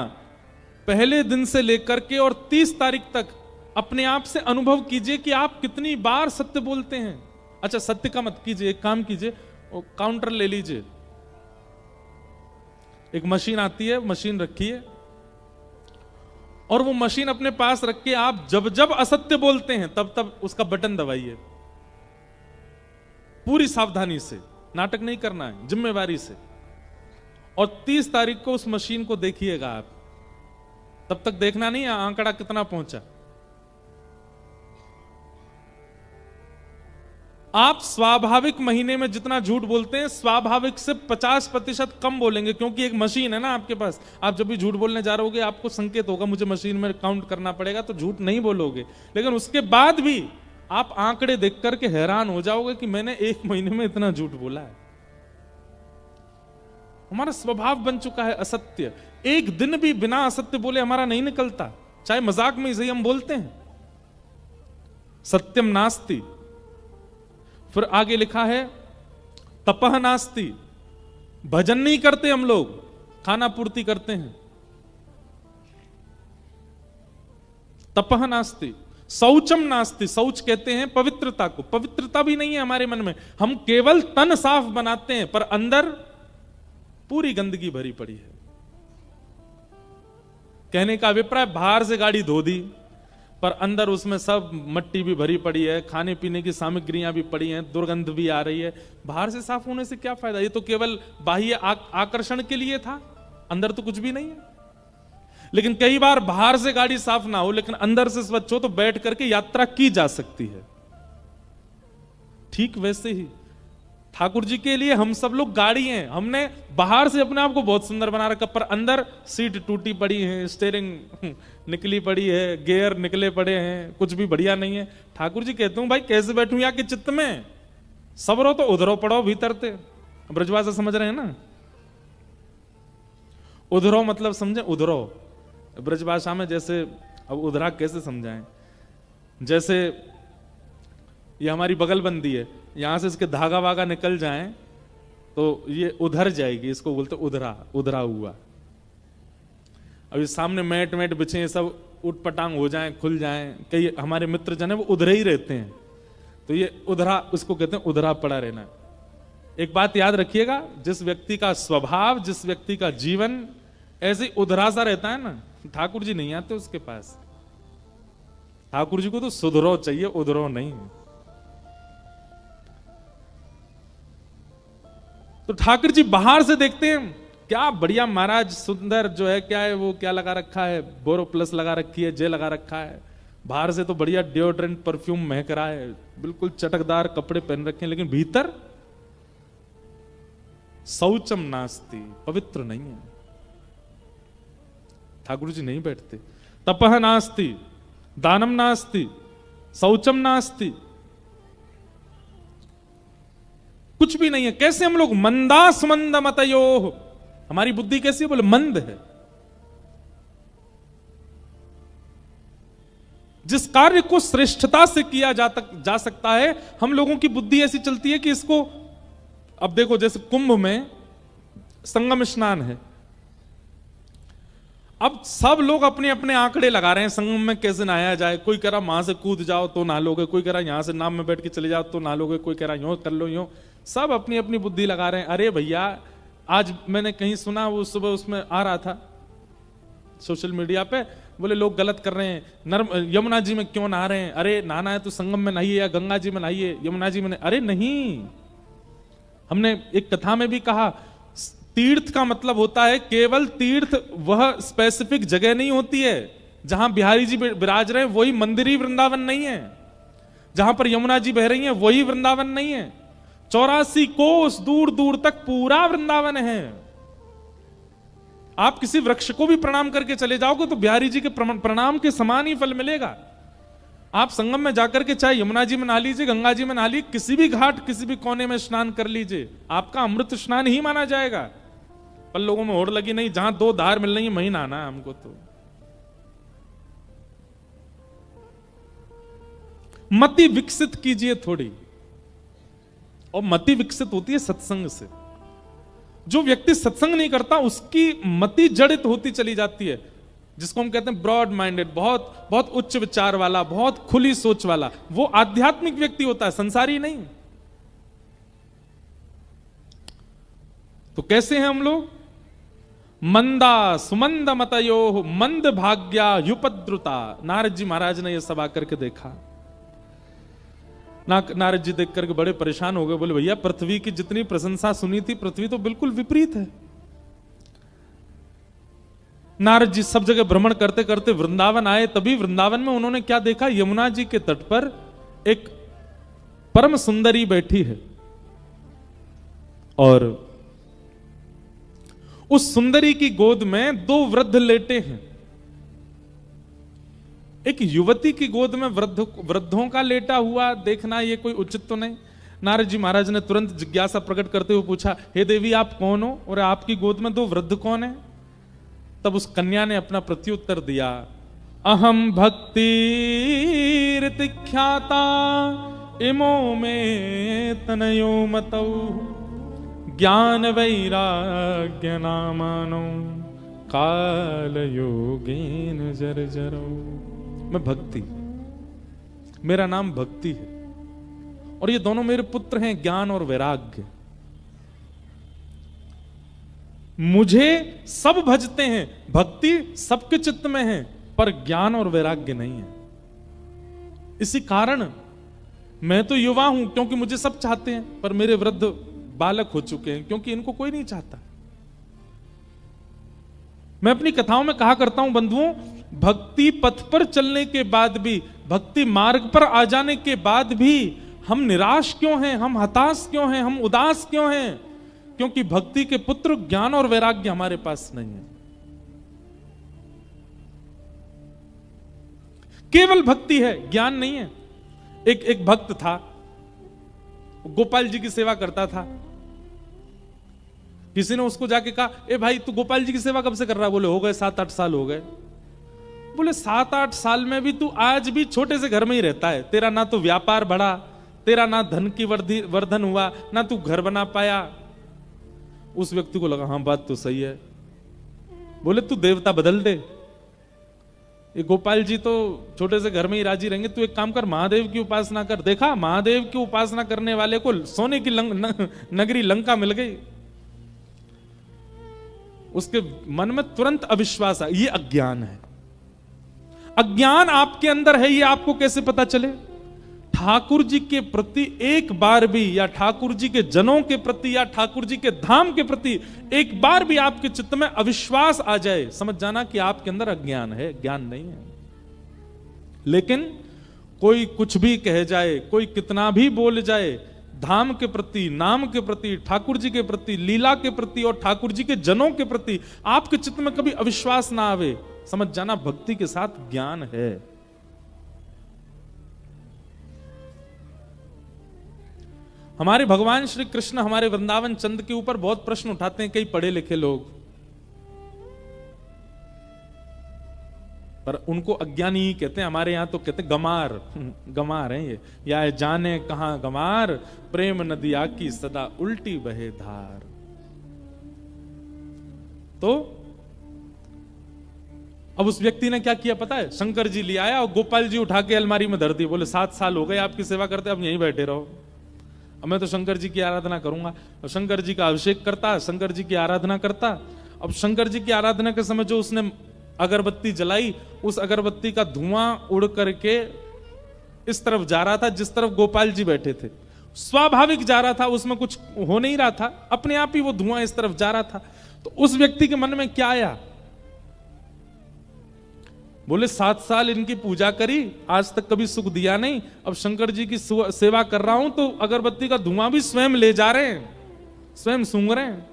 पहले दिन से लेकर के और 30 तारीख तक अपने आप से अनुभव कीजिए कि आप कितनी बार सत्य बोलते हैं। अच्छा, सत्य का मत कीजिए, एक काम कीजिए, काउंटर ले लीजिए, एक मशीन आती है, मशीन रखिए, और वो मशीन अपने पास रख के आप जब जब असत्य बोलते हैं तब तब उसका बटन दबाइए। पूरी सावधानी से, नाटक नहीं करना है, जिम्मेवारी से। और 30 तारीख को उस मशीन को देखिएगा आप, तब तक देखना नहीं है आंकड़ा कितना पहुंचा। आप स्वाभाविक महीने में जितना झूठ बोलते हैं, स्वाभाविक से 50% कम बोलेंगे, क्योंकि एक मशीन है ना आपके पास। आप जब भी झूठ बोलने जा रहे होगे, आपको संकेत होगा मुझे मशीन में काउंट करना पड़ेगा, तो झूठ नहीं बोलोगे। लेकिन उसके बाद भी आप आंकड़े देख करके हैरान हो जाओगे कि मैंने 1 महीने में इतना झूठ बोला है। हमारा स्वभाव बन चुका है असत्य। एक दिन भी बिना असत्य बोले हमारा नहीं निकलता, चाहे मजाक में ही हम बोलते हैं। सत्यम नास्ति। फिर आगे लिखा है तपह नास्ति, भजन नहीं करते हम लोग, खाना पूर्ति करते हैं। तपह नास्ति। शौचम नास्ति, शौच कहते हैं पवित्रता को, पवित्रता भी नहीं है हमारे मन में। हम केवल तन साफ बनाते हैं, पर अंदर पूरी गंदगी भरी पड़ी है। कहने का अभिप्राय, बाहर से गाड़ी धो दी पर अंदर उसमें सब मट्टी भी भरी पड़ी है, खाने पीने की सामग्रियां भी पड़ी हैं, दुर्गंध भी आ रही है। बाहर से साफ होने से क्या फायदा, ये तो केवल बाह्य आकर्षण के लिए था, अंदर तो कुछ भी नहीं है। लेकिन कई बार बाहर से गाड़ी साफ ना हो लेकिन अंदर से स्वच्छ हो, तो बैठ करके यात्रा की जा सकती है। ठीक वैसे ही ठाकुर जी के लिए हम सब लोग गाड़ी हैं। हमने बाहर से अपने आप को बहुत सुंदर बना रखा, पर अंदर सीट टूटी पड़ी है, स्टीयरिंग निकली पड़ी है, गियर निकले पड़े हैं, कुछ भी बढ़िया नहीं है। ठाकुर जी कहते हूं भाई कैसे बैठूं या कि चित्त में, सबरो तो उधरो पड़ो भीतर थे। ब्रजभाषा समझ रहे हैं ना? उधरो मतलब समझे, उधरो ब्रजभाषा में। जैसे अब उधरा कैसे समझाएं, जैसे ये हमारी बगलबंदी है, यहां से इसके धागा वागा निकल जाएं तो ये उधर जाएगी, इसको बोलते उधरा, उधरा हुआ। अभी सामने मैट मैट बिछे, सब उठपटांग हो जाएं, खुल जाएं। कई हमारे मित्र जन है वो उधरे ही रहते हैं, तो ये उधरा, उसको कहते हैं उधरा पड़ा रहना। एक बात याद रखिएगा, जिस व्यक्ति का स्वभाव, जिस व्यक्ति का जीवन ऐसे उधरा सा रहता है ना, ठाकुर जी नहीं आते उसके पास। ठाकुर जी को तो सुधरो चाहिए, उधरो नहीं। तो ठाकुर जी बाहर से देखते हैं, क्या बढ़िया महाराज, सुंदर जो है, क्या है वो, क्या लगा रखा है, बोरो प्लस लगा रखी है, जे लगा रखा है। बाहर से तो बढ़िया डिओड्रेंट परफ्यूम महक रहा है, बिल्कुल चटकदार कपड़े पहन रखे हैं, लेकिन भीतर शौचम नास्ति, पवित्र नहीं है। ठाकुर जी नहीं बैठते। तपह नास्ति, दानम नास्ति, शौचम नास्ति, कुछ भी नहीं है। कैसे हम लोग मंदास मंद मतयो, हमारी बुद्धि कैसी है, बोले मंद है। जिस कार्य को श्रेष्ठता से किया जा सकता है, हम लोगों की बुद्धि ऐसी चलती है कि इसको अब देखो जैसे कुंभ में संगम स्नान है, अब सब लोग अपने अपने आंकड़े लगा रहे हैं संगम में कैसे नहाया जाए। कोई कह रहा वहां से कूद जाओ तो नहा लोगे, कोई कह रहा यहां से नाव में बैठ के चले जाओ तो नहा लोगे, कोई कह रहा यूं कर लो यूं। सब अपनी अपनी बुद्धि लगा रहे हैं। अरे भैया, आज मैंने कहीं सुना, वो सुबह उसमें आ रहा था सोशल मीडिया पे, बोले लोग गलत कर रहे हैं, यमुना जी में क्यों नहा रहे हैं। अरे नहाना है तो संगम में नहाइए या गंगा जी में नहाइए, यमुना जी में। अरे नहीं, हमने एक कथा में भी कहा, तीर्थ का मतलब होता है केवल तीर्थ, वह स्पेसिफिक जगह नहीं होती है। जहां बिहारी जी विराज रहे हैं वही मंदिर ही वृंदावन नहीं है, जहां पर यमुना जी बह रही हैं वही वृंदावन नहीं है। 84 कोस दूर दूर तक पूरा वृंदावन है। आप किसी वृक्ष को भी प्रणाम करके चले जाओगे तो बिहारी जी के प्रणाम के समान ही फल मिलेगा। आप संगम में जाकर के चाहे यमुना जी में नहा लीजिए, गंगा जी में नहा लीजिए, किसी भी घाट किसी भी कोने में स्नान कर लीजिए, आपका अमृत स्नान ही माना जाएगा। पर लोगों में होड़ लगी नहीं, जहां 2 धार मिल रही है वहीं नहाना है हमको। तो मति विकसित कीजिए थोड़ी, और मति विकसित होती है सत्संग से। जो व्यक्ति सत्संग नहीं करता उसकी मति जड़ित होती चली जाती है, जिसको हम कहते हैं ब्रॉड माइंडेड, बहुत बहुत उच्च विचार वाला, बहुत खुली सोच वाला, वो आध्यात्मिक व्यक्ति होता है, संसारी नहीं। तो कैसे हैं हम लोग? मंदा सुमंद मतयो मंद भाग्या युपद्रुता। नारद जी महाराज ने यह सब आकर के देखा। नारद जी देख करके बड़े परेशान हो गए, बोले भैया पृथ्वी की जितनी प्रशंसा सुनी थी, पृथ्वी तो बिल्कुल विपरीत है। नारद जी सब जगह भ्रमण करते करते वृंदावन आए, तभी वृंदावन में उन्होंने क्या देखा, यमुना जी के तट पर एक परम सुंदरी बैठी है और उस सुंदरी की गोद में 2 वृद्ध लेटे हैं। एक युवती की गोद में वृद्धों का लेटा हुआ देखना ये कोई उचित तो नहीं। नारद जी महाराज ने तुरंत जिज्ञासा प्रकट करते हुए पूछा, हे देवी आप कौन हो और आपकी गोद में 2 वृद्ध कौन है? तब उस कन्या ने अपना प्रत्युत्तर दिया, अहम भक्ति ख्याता इमो में तनयो मतौ ज्ञान वैराग्य नामानो काल योगेन जर्जरो। मैं भक्ति, मेरा नाम भक्ति है, और ये दोनों मेरे पुत्र हैं ज्ञान और वैराग्य। मुझे सब भजते हैं, भक्ति सबके चित्त में है, पर ज्ञान और वैराग्य नहीं है। इसी कारण मैं तो युवा हूं क्योंकि मुझे सब चाहते हैं, पर मेरे वृद्ध बालक हो चुके हैं क्योंकि इनको कोई नहीं चाहता। मैं अपनी कथाओं में कहा करता हूं बंधुओं, भक्ति पथ पर चलने के बाद भी, भक्ति मार्ग पर आ जाने के बाद भी हम निराश क्यों हैं, हम हताश क्यों हैं, हम उदास क्यों हैं? क्योंकि भक्ति के पुत्र ज्ञान और वैराग्य हमारे पास नहीं है। केवल भक्ति है, ज्ञान नहीं है। एक भक्त था, गोपाल जी की सेवा करता था। किसी ने उसको जाके कहा, ए भाई तू गोपाल जी की सेवा कब से कर रहा है? बोले हो गए 7-8 साल हो गए। बोले 7-8 साल में भी तू आज भी छोटे से घर में ही रहता है, तेरा ना तो व्यापार बढ़ा, तेरा ना धन की वर्धन हुआ, ना तू घर बना पाया। उस व्यक्ति को लगा हाँ बात तो सही है। बोले तू देवता बदल दे, ये गोपाल जी तो छोटे से घर में ही राजी रहेंगे, तू एक काम कर महादेव की उपासना कर। देखा, महादेव की उपासना करने वाले को सोने की नगरी लंका मिल गई। उसके मन में तुरंत अविश्वास आ, ये अज्ञान है। अज्ञान आपके अंदर है, ये आपको कैसे पता चले? ठाकुर जी के प्रति एक बार भी, या ठाकुर जी के जनों के प्रति, या ठाकुर जी के धाम के प्रति एक बार भी आपके चित्त में अविश्वास आ जाए, समझ जाना कि आपके अंदर अज्ञान है, ज्ञान नहीं है। लेकिन कोई कुछ भी कह जाए, कोई कितना भी बोल जाए, धाम के प्रति, नाम के प्रति, ठाकुर जी के प्रति, लीला के प्रति और ठाकुर जी के जनों के प्रति आपके चित्त में कभी अविश्वास ना आवे, समझ जाना भक्ति के साथ ज्ञान है। हमारे भगवान श्री कृष्ण हमारे वृंदावन चंद के ऊपर बहुत प्रश्न उठाते हैं कई पढ़े लिखे लोग। पर उनको अज्ञानी ही कहते हैं। हमारे यहां तो कहते हैं गमार, गमार है ये। या जाने कहां गमार, प्रेम नदिया की सदा उल्टी बहे धार। तो अब उस व्यक्ति ने क्या किया पता है? शंकर जी ले आया और गोपाल जी उठा के अलमारी में धर दी। बोले 7 साल हो गए आपकी सेवा करते, अब यहीं बैठे रहो, अब मैं तो शंकर जी की आराधना करूंगा। और शंकर जी का अभिषेक करता, शंकर जी की आराधना करता। अब शंकर जी की आराधना के समय जो उसने अगरबत्ती जलाई, उस अगरबत्ती का धुआं उड़ करके इस तरफ जा रहा था जिस तरफ गोपाल जी बैठे थे। स्वाभाविक जा रहा था, उसमें कुछ हो नहीं रहा था, अपने आप ही वो धुआं इस तरफ जा रहा था। तो उस व्यक्ति के मन में क्या आया? बोले 7 साल इनकी पूजा करी, आज तक कभी सुख दिया नहीं, अब शंकर जी की सेवा कर रहा हूं तो अगरबत्ती का धुआं भी स्वयं ले जा रहे हैं, स्वयं सूंघ रहे हैं।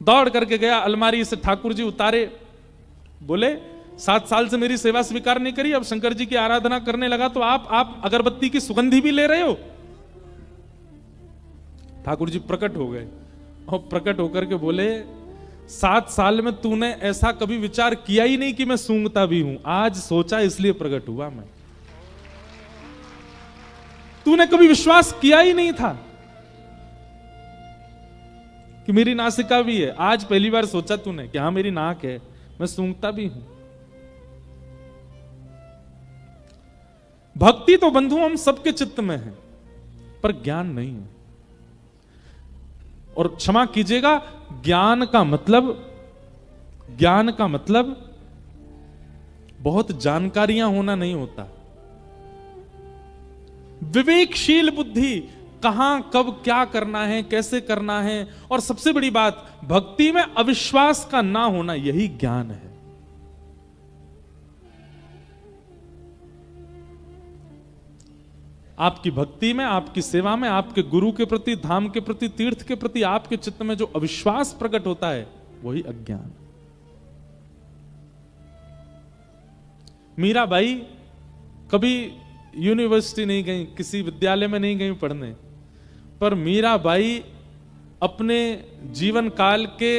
दौड़ करके गया, अलमारी से ठाकुर जी उतारे। बोले 7 साल से मेरी सेवा स्वीकार नहीं करी, अब शंकर जी की आराधना करने लगा तो आप अगरबत्ती की सुगंधी भी ले रहे हो। ठाकुर जी प्रकट हो गए और प्रकट होकर के बोले 7 साल में तूने ऐसा कभी विचार किया ही नहीं कि मैं सूंघता भी हूं, आज सोचा इसलिए प्रकट हुआ मैं। तूने कभी विश्वास किया ही नहीं था कि मेरी नासिका भी है, आज पहली बार सोचा तूने कि हां मेरी नाक है, मैं सूंघता भी हूं। भक्ति तो बंधु हम सबके चित्त में है, पर ज्ञान नहीं है। और क्षमा कीजिएगा, ज्ञान का मतलब बहुत जानकारियां होना नहीं होता। विवेकशील बुद्धि, कहां कब क्या करना है, कैसे करना है, और सबसे बड़ी बात भक्ति में अविश्वास का ना होना, यही ज्ञान है। आपकी भक्ति में, आपकी सेवा में, आपके गुरु के प्रति, धाम के प्रति, तीर्थ के प्रति आपके चित्त में जो अविश्वास प्रकट होता है वही अज्ञान। मीराबाई कभी यूनिवर्सिटी नहीं गई, किसी विद्यालय में नहीं गई पढ़ने, पर मीराबाई अपने जीवन काल के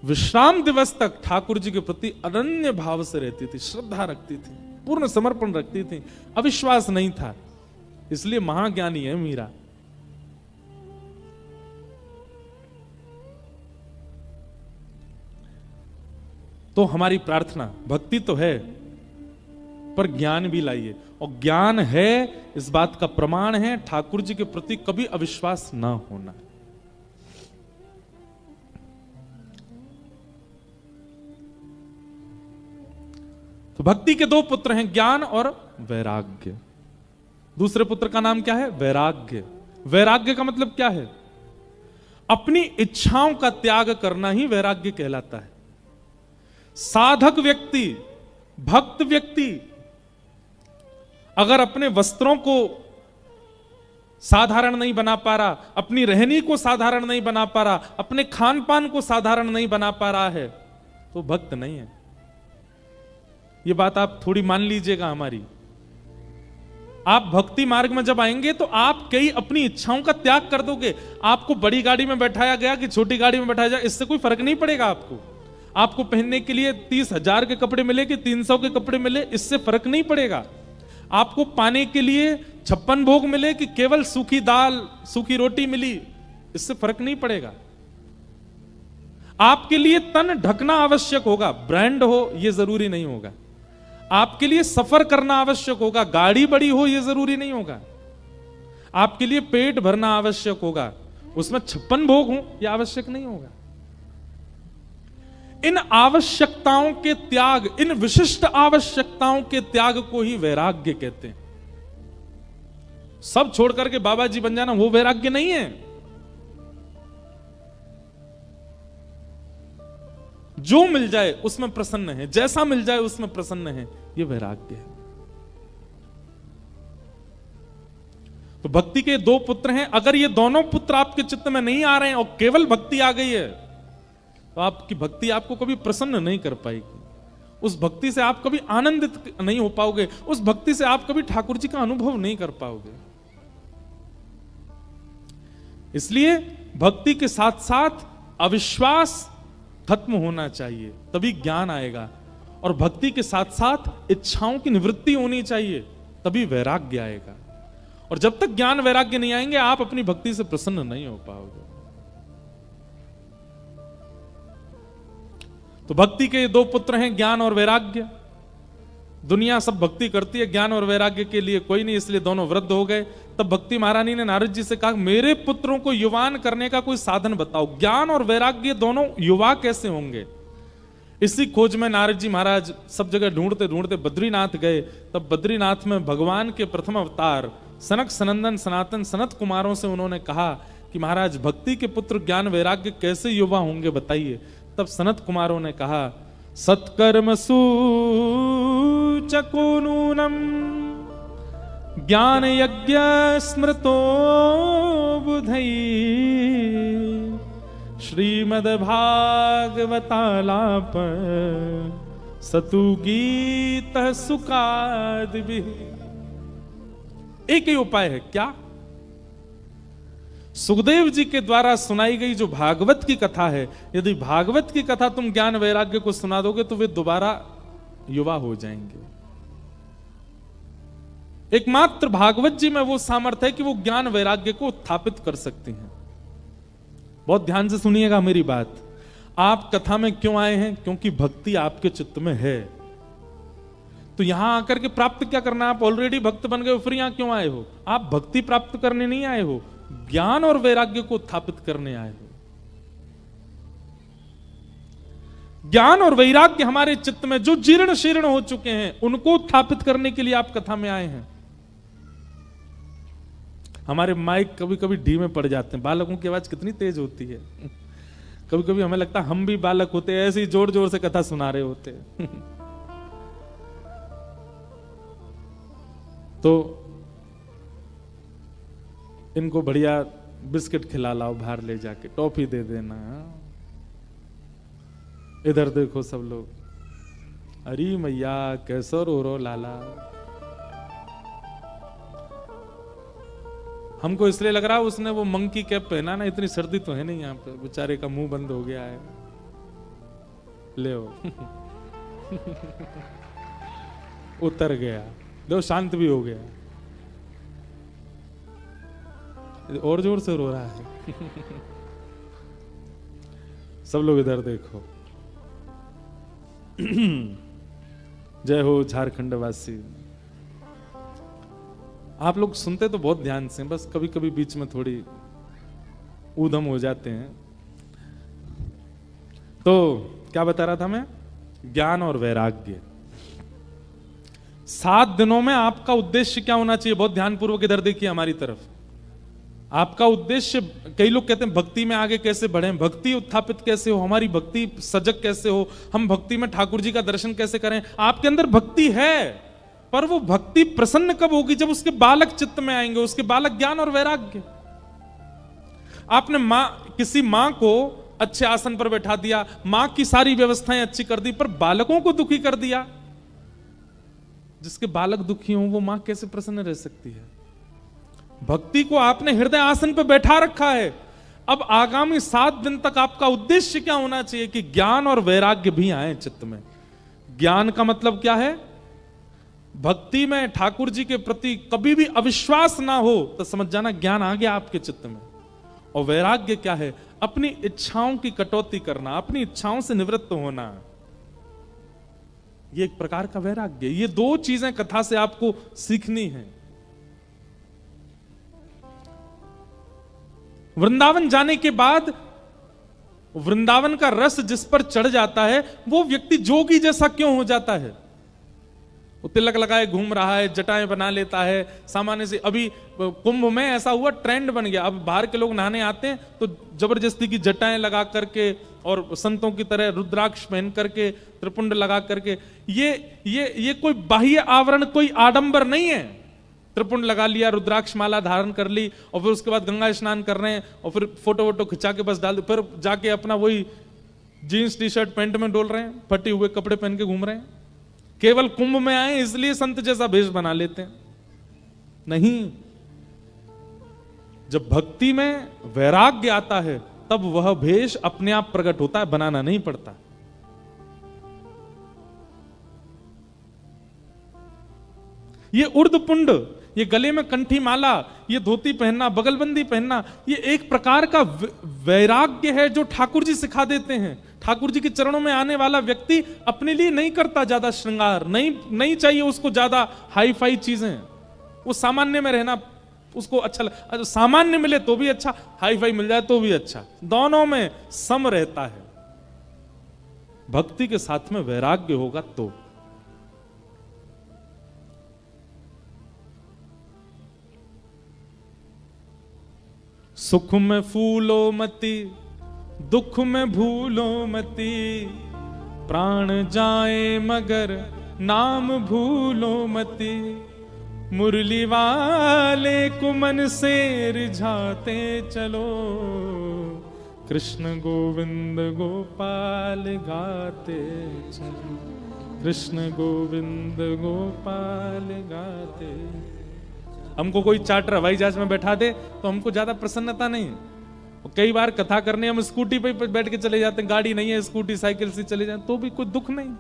विश्राम दिवस तक ठाकुर जी के प्रति अनन्य भाव से रहती थी, श्रद्धा रखती थी, पूर्ण समर्पण रखती थी, अविश्वास नहीं था। इसलिए महाज्ञानी है मीरा। तो हमारी प्रार्थना, भक्ति तो है पर ज्ञान भी लाइए, और ज्ञान है इस बात का प्रमाण है ठाकुर जी के प्रति कभी अविश्वास ना होना। तो भक्ति के 2 पुत्र हैं, ज्ञान और वैराग्य। दूसरे पुत्र का नाम क्या है? वैराग्य। वैराग्य का मतलब क्या है? अपनी इच्छाओं का त्याग करना ही वैराग्य कहलाता है। साधक व्यक्ति, भक्त व्यक्ति अगर अपने वस्त्रों को साधारण नहीं बना पा रहा, अपनी रहनी को साधारण नहीं बना पा रहा, अपने खान पान को साधारण नहीं बना पा रहा है, तो भक्त नहीं है। ये बात आप थोड़ी मान लीजिएगा हमारी। आप भक्ति मार्ग में जब आएंगे तो आप कई अपनी इच्छाओं का त्याग कर दोगे। आपको बड़ी गाड़ी में बैठाया गया कि छोटी गाड़ी में बैठाया जाए, इससे कोई फर्क नहीं पड़ेगा। आपको पहनने के लिए 30,000 के कपड़े मिले कि 300 के कपड़े मिले, इससे फर्क नहीं पड़ेगा। आपको पाने के लिए 56 भोग मिले कि केवल सूखी दाल, सूखी रोटी मिली, इससे फर्क नहीं पड़ेगा। आपके लिए तन ढकना आवश्यक होगा, ब्रांड हो यह जरूरी नहीं होगा। आपके लिए सफर करना आवश्यक होगा, गाड़ी बड़ी हो यह जरूरी नहीं होगा। आपके लिए पेट भरना आवश्यक होगा, उसमें 56 भोग हो यह आवश्यक नहीं होगा। इन आवश्यकताओं के त्याग, इन विशिष्ट आवश्यकताओं के त्याग को ही वैराग्य कहते हैं। सब छोड़ करके बाबा जी बन जाना वो वैराग्य नहीं है। जो मिल जाए उसमें प्रसन्न है, जैसा मिल जाए उसमें प्रसन्न है, ये वैराग्य है। तो भक्ति के 2 पुत्र हैं। अगर ये दोनों पुत्र आपके चित्त में नहीं आ रहे हैं और केवल भक्ति आ गई है, तो आपकी भक्ति आपको कभी प्रसन्न नहीं कर पाएगी। उस भक्ति से आप कभी आनंदित नहीं हो पाओगे, उस भक्ति से आप कभी ठाकुर जी का अनुभव नहीं कर पाओगे। इसलिए भक्ति के साथ साथ अविश्वास खत्म होना चाहिए, तभी ज्ञान आएगा। और भक्ति के साथ साथ इच्छाओं की निवृत्ति होनी चाहिए, तभी वैराग्य आएगा। और जब तक ज्ञान वैराग्य नहीं आएंगे, आप अपनी भक्ति से प्रसन्न नहीं हो पाओगे। तो भक्ति के ये दो पुत्र हैं, ज्ञान और वैराग्य। दुनिया सब भक्ति करती है, ज्ञान और वैराग्य के लिए कोई नहीं, इसलिए दोनों वृद्ध हो गए। तब भक्ति महारानी ने नारद जी से कहा, मेरे पुत्रों को युवान करने का कोई साधन बताओ। ज्ञान और वैराग्य दोनों युवा कैसे होंगे? इसी खोज में नारद जी महाराज सब जगह ढूंढते ढूंढते बद्रीनाथ गए। तब बद्रीनाथ में भगवान के प्रथम अवतार सनक सनंदन सनातन सनत कुमारों से उन्होंने कहा कि महाराज, भक्ति के पुत्र ज्ञान वैराग्य कैसे युवा होंगे, बताइए। तब सनत कुमारों ने कहा, सत्कर्म सूचको नूनम ज्ञान यज्ञ स्मृतो बुधई श्रीमद् भागवतालाप सतु गीत सुखादि। एक ही उपाय है, क्या? सुखदेव जी के द्वारा सुनाई गई जो भागवत की कथा है, यदि भागवत की कथा तुम ज्ञान वैराग्य को सुना दोगे तो वे दोबारा युवा हो जाएंगे। एकमात्र भागवत जी में वो सामर्थ्य है कि वो ज्ञान वैराग्य को उत्थापित कर सकती हैं। बहुत ध्यान से सुनिएगा मेरी बात। आप कथा में क्यों आए हैं? क्योंकि भक्ति आपके चित्त में है। तो यहां आकर के प्राप्त क्या करना? आप ऑलरेडी भक्त बन गए हो, फिर यहां क्यों आए हो? आप भक्ति प्राप्त करने नहीं आए हो, ज्ञान और वैराग्य को उत्थापित करने आए हो। ज्ञान और वैराग्य हमारे चित्त में जो जीर्ण शीर्ण हो चुके हैं, उनको उत्थापित करने के लिए आप कथा में आए हैं। हमारे माइक कभी कभी ढीमे पड़ जाते हैं। बालकों की आवाज कितनी तेज होती है। कभी कभी हमें लगता है हम भी बालक होते हैं, ऐसे ही जोर जोर से कथा सुना रहे होते हैं। तो इनको बढ़िया बिस्किट खिला लाओ, बाहर ले जाके टॉफी दे देना। इधर देखो सब लोग, अरे मैया कैसो रो रो लाला। हमको इसलिए लग रहा है उसने वो मंकी कैप पहना ना, इतनी सर्दी तो है नहीं यहाँ पे, बेचारे का मुंह बंद हो गया है। ले उतर गया, लो शांत भी हो गया, और जोर से रो रहा है। सब लोग इधर देखो। जय हो झारखंड वासी। आप लोग सुनते तो बहुत ध्यान से, बस कभी कभी बीच में थोड़ी ऊधम हो जाते हैं। तो क्या बता रहा था मैं? ज्ञान और वैराग्य। 7 दिनों में आपका उद्देश्य क्या होना चाहिए? बहुत ध्यानपूर्वक इधर देखिए हमारी तरफ। आपका उद्देश्य, कई लोग कहते हैं भक्ति में आगे कैसे बढ़ें, भक्ति उत्थापित कैसे हो, हमारी भक्ति सजग कैसे हो, हम भक्ति में ठाकुर जी का दर्शन कैसे करें। आपके अंदर भक्ति है, पर वो भक्ति प्रसन्न कब होगी? जब उसके बालक चित्त में आएंगे, उसके बालक ज्ञान और वैराग्य। आपने किसी मां को अच्छे आसन पर बैठा दिया, मां की सारी व्यवस्थाएं अच्छी कर दी, पर बालकों को दुखी कर दिया। जिसके बालक दुखी हों वो मां कैसे प्रसन्न रह सकती है? भक्ति को आपने हृदय आसन पर बैठा रखा है। अब आगामी 7 दिन तक आपका उद्देश्य क्या होना चाहिए? कि ज्ञान और वैराग्य भी आए चित्त में। ज्ञान का मतलब क्या है? भक्ति में ठाकुर जी के प्रति कभी भी अविश्वास ना हो तो समझ जाना ज्ञान आ गया आपके चित्त में। और वैराग्य क्या है? अपनी इच्छाओं की कटौती करना, अपनी इच्छाओं से निवृत्त होना। ये एक प्रकार का वैराग्य। ये 2 चीजें कथा से आपको सीखनी है। वृंदावन जाने के बाद वृंदावन का रस जिस पर चढ़ जाता है, वो व्यक्ति जोगी जैसा क्यों हो जाता है? वो तिलक लगाए घूम रहा है, जटाएं बना लेता है सामान्य से। अभी कुंभ में ऐसा हुआ, ट्रेंड बन गया। अब बाहर के लोग नहाने आते हैं तो जबरदस्ती की जटाएं लगा करके और संतों की तरह रुद्राक्ष पहन करके, त्रिपुंड लगा करके। ये कोई बाह्य आवरण, कोई आडंबर नहीं है। त्रिपुंड लगा लिया, रुद्राक्ष माला धारण कर ली, और फिर उसके बाद गंगा स्नान कर रहे हैं, और फिर फोटो वोटो खिंचा के बस डाल दो, फिर जाके अपना वही जीन्स टी शर्ट पैंट में डोल रहे हैं, फटे हुए कपड़े पहन के घूम रहे हैं। केवल कुंभ में आए इसलिए संत जैसा भेष बना लेते हैं। नहीं, जब भक्ति में वैराग्य आता है तब वह भेष अपने आप प्रकट होता है, बनाना नहीं पड़ता। ये उर्दपुंड, ये गले में कंठी माला, ये धोती पहनना, बगलबंदी पहनना, ये एक प्रकार का वैराग्य है जो ठाकुर जी सिखा देते हैं। ठाकुर जी के चरणों में आने वाला व्यक्ति अपने लिए नहीं करता ज्यादा श्रृंगार, नहीं चाहिए उसको ज्यादा हाई फाई चीजें। वो सामान्य में रहना उसको अच्छा सामान्य मिले तो भी अच्छा, हाई फाई मिल जाए तो भी अच्छा, दोनों में सम रहता है। भक्ति के साथ में वैराग्य होगा तो। सुख में फूलो मती, दुख में भूलो मती, प्राण जाए मगर नाम भूलो मती, मुरली वाले को मन से रिझाते चलो, कृष्ण गोविंद गोपाल गाते चलो, कृष्ण गोविंद गोपाल गाते। हमको कोई चार्टर हवाई जहाज में बैठा दे तो हमको ज्यादा प्रसन्नता नहीं। कई बार कथा करने हम स्कूटी पे बैठ के चले जाते हैं, गाड़ी नहीं है, स्कूटी साइकिल से चले जाते तो भी कोई दुख नहीं।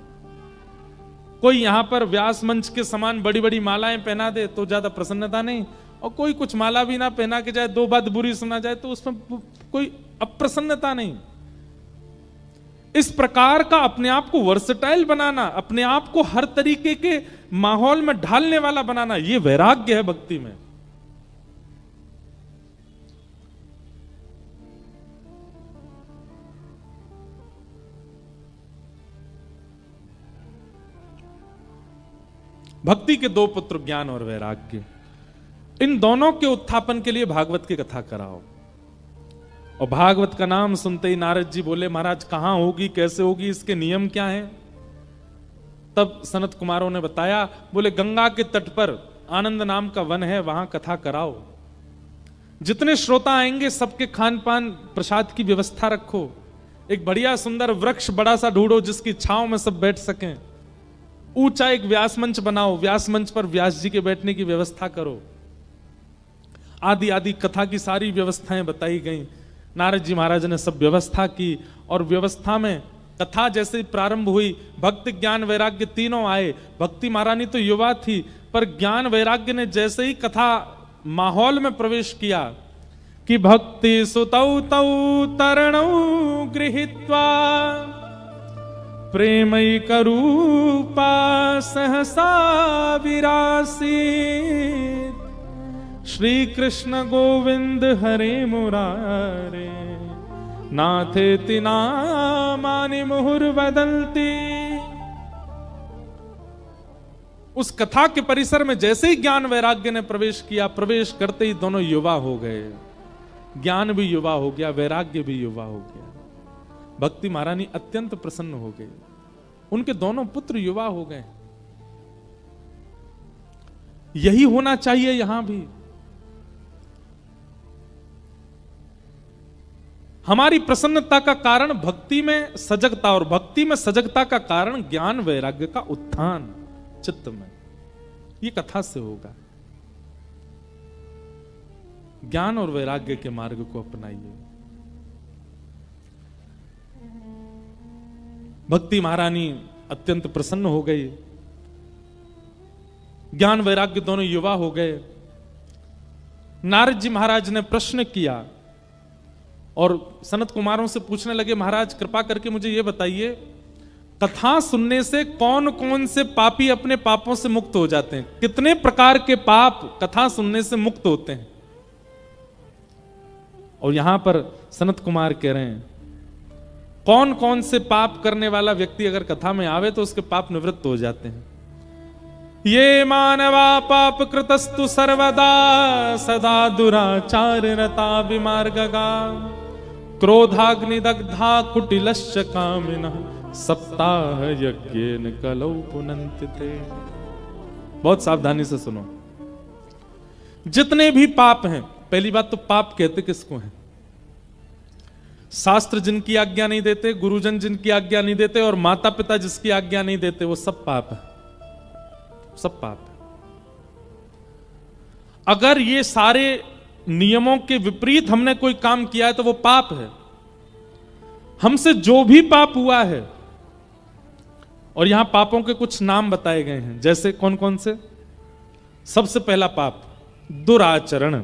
कोई यहां पर व्यास मंच के समान बड़ी बड़ी मालाएं पहना दे तो ज्यादा प्रसन्नता नहीं, और कोई कुछ माला भी ना पहना के जाए, दो बात बुरी सुना जाए तो उसमें कोई अप्रसन्नता नहीं। इस प्रकार का अपने आप को वर्सेटाइल बनाना, अपने आप को हर तरीके के माहौल में ढालने वाला बनाना, यह वैराग्य है भक्ति में। भक्ति के दो पुत्र ज्ञान और वैराग्य, इन दोनों के उत्थापन के लिए भागवत की कथा कराओ। और भागवत का नाम सुनते ही नारद जी बोले, महाराज कहां होगी, कैसे होगी, इसके नियम क्या हैं? तब सनत कुमारों ने बताया, बोले गंगा के तट पर आनंद नाम का वन है, वहां कथा कराओ। जितने श्रोता आएंगे सबके खान पान प्रसाद की व्यवस्था रखो। एक बढ़िया सुंदर वृक्ष बड़ा सा ढूंढो जिसकी छांव में सब बैठ सकें। ऊंचा एक व्यास मंच बनाओ, व्यास मंच पर व्यास जी के बैठने की व्यवस्था करो। आदि आदि कथा की सारी व्यवस्थाएं बताई गई। नारद जी महाराज ने सब व्यवस्था की, और व्यवस्था में कथा जैसे प्रारंभ हुई, भक्ति ज्ञान वैराग्य तीनों आए। भक्ति महारानी तो युवा थी, पर ज्ञान वैराग्य ने जैसे ही कथा माहौल में प्रवेश किया कि भक्ति सुतौ तौ तरणौ गृहीत्वा प्रेमैकरूपा सहसा विरासीत्, श्री कृष्ण गोविंद हरे मुरारे, नाथेति नामानि मुहुर्वदन्ति। उस कथा के परिसर में जैसे ही ज्ञान वैराग्य ने प्रवेश किया, प्रवेश करते ही दोनों युवा हो गए। ज्ञान भी युवा हो गया, वैराग्य भी युवा हो गया। भक्ति महारानी अत्यंत प्रसन्न हो गई, उनके दोनों पुत्र युवा हो गए। यही होना चाहिए यहां भी। हमारी प्रसन्नता का कारण भक्ति में सजगता, और भक्ति में सजगता का कारण ज्ञान वैराग्य का उत्थान चित्त में। ये कथा से होगा। ज्ञान और वैराग्य के मार्ग को अपनाइए। भक्ति महारानी अत्यंत प्रसन्न हो गई, ज्ञान वैराग्य दोनों युवा हो गए। नारद जी महाराज ने प्रश्न किया और सनत कुमारों से पूछने लगे, महाराज कृपा करके मुझे यह बताइए, कथा सुनने से कौन कौन से पापी अपने पापों से मुक्त हो जाते हैं? कितने प्रकार के पाप कथा सुनने से मुक्त होते हैं? और यहां पर सनत कुमार कह रहे हैं, कौन कौन से पाप करने वाला व्यक्ति अगर कथा में आवे तो उसके पाप निवृत्त हो जाते हैं। ये मानवा पाप कृतस्तु सर्वदा सदा दुराचार रता विमार्गगा, क्रोधाग्निदग्धा कुटिलश्च कामिनः सप्ताह यज्ञेन कलौ पुनन्ति ते। बहुत सावधानी से सुनो। जितने भी पाप हैं, पहली बात तो पाप कहते किसको हैं? शास्त्र जिनकी आज्ञा नहीं देते, गुरुजन जिनकी आज्ञा नहीं देते, और माता पिता जिसकी आज्ञा नहीं देते, वो सब पाप है, सब पाप है। अगर ये सारे नियमों के विपरीत हमने कोई काम किया है तो वो पाप है। हमसे जो भी पाप हुआ है, और यहां पापों के कुछ नाम बताए गए हैं, जैसे कौन कौन से। सबसे पहला पाप दुराचरण।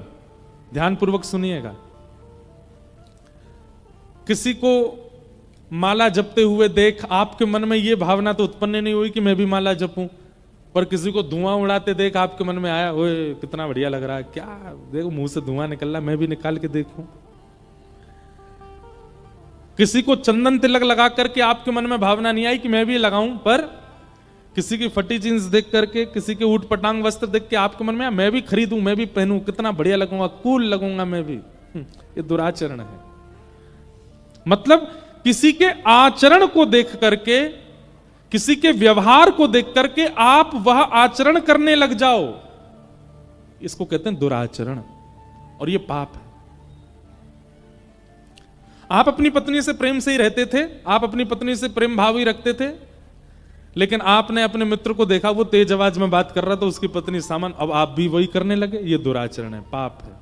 ध्यानपूर्वक सुनिएगा। किसी को माला जपते हुए देख आपके मन में यह भावना तो उत्पन्न नहीं हुई कि मैं भी माला जपूं, पर किसी को धुआं उड़ाते देख आपके मन में आया, ओए कितना बढ़िया लग रहा है, क्या देखो मुंह से धुआं निकल रहा है, मैं भी निकाल के देखूं। किसी को चंदन तिलक लगा करके आपके मन में भावना नहीं आई कि मैं भी लगाऊं, पर किसी की फटी जींस देख करके, किसी के ऊट पटांग वस्त्र देख के आपके मन में आया, मैं भी खरीदूं, मैं भी पहनूं, कितना बढ़िया लगूंगा, कूल लगूंगा मैं भी। ये दुराचरण है। मतलब किसी के आचरण को देख करके, किसी के व्यवहार को देख करके आप वह आचरण करने लग जाओ, इसको कहते हैं दुराचरण, और यह पाप है। आप अपनी पत्नी से प्रेम से ही रहते थे, आप अपनी पत्नी से प्रेम भाव ही रखते थे, लेकिन आपने अपने मित्र को देखा वो तेज आवाज में बात कर रहा था, उसकी पत्नी सामने, अब आप भी वही करने लगे, यह दुराचरण है, पाप है।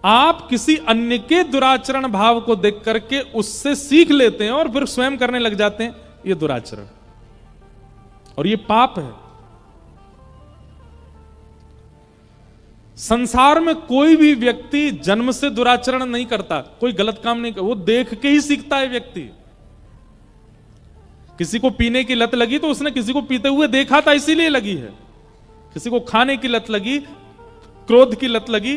आप किसी अन्य के दुराचरण भाव को देख करके उससे सीख लेते हैं और फिर स्वयं करने लग जाते हैं, यह दुराचरण, और यह पाप है। संसार में कोई भी व्यक्ति जन्म से दुराचरण नहीं करता, कोई गलत काम नहीं करता, वो देख के ही सीखता है व्यक्ति। किसी को पीने की लत लगी तो उसने किसी को पीते हुए देखा था, इसीलिए लगी है। किसी को खाने की लत लगी, क्रोध की लत लगी,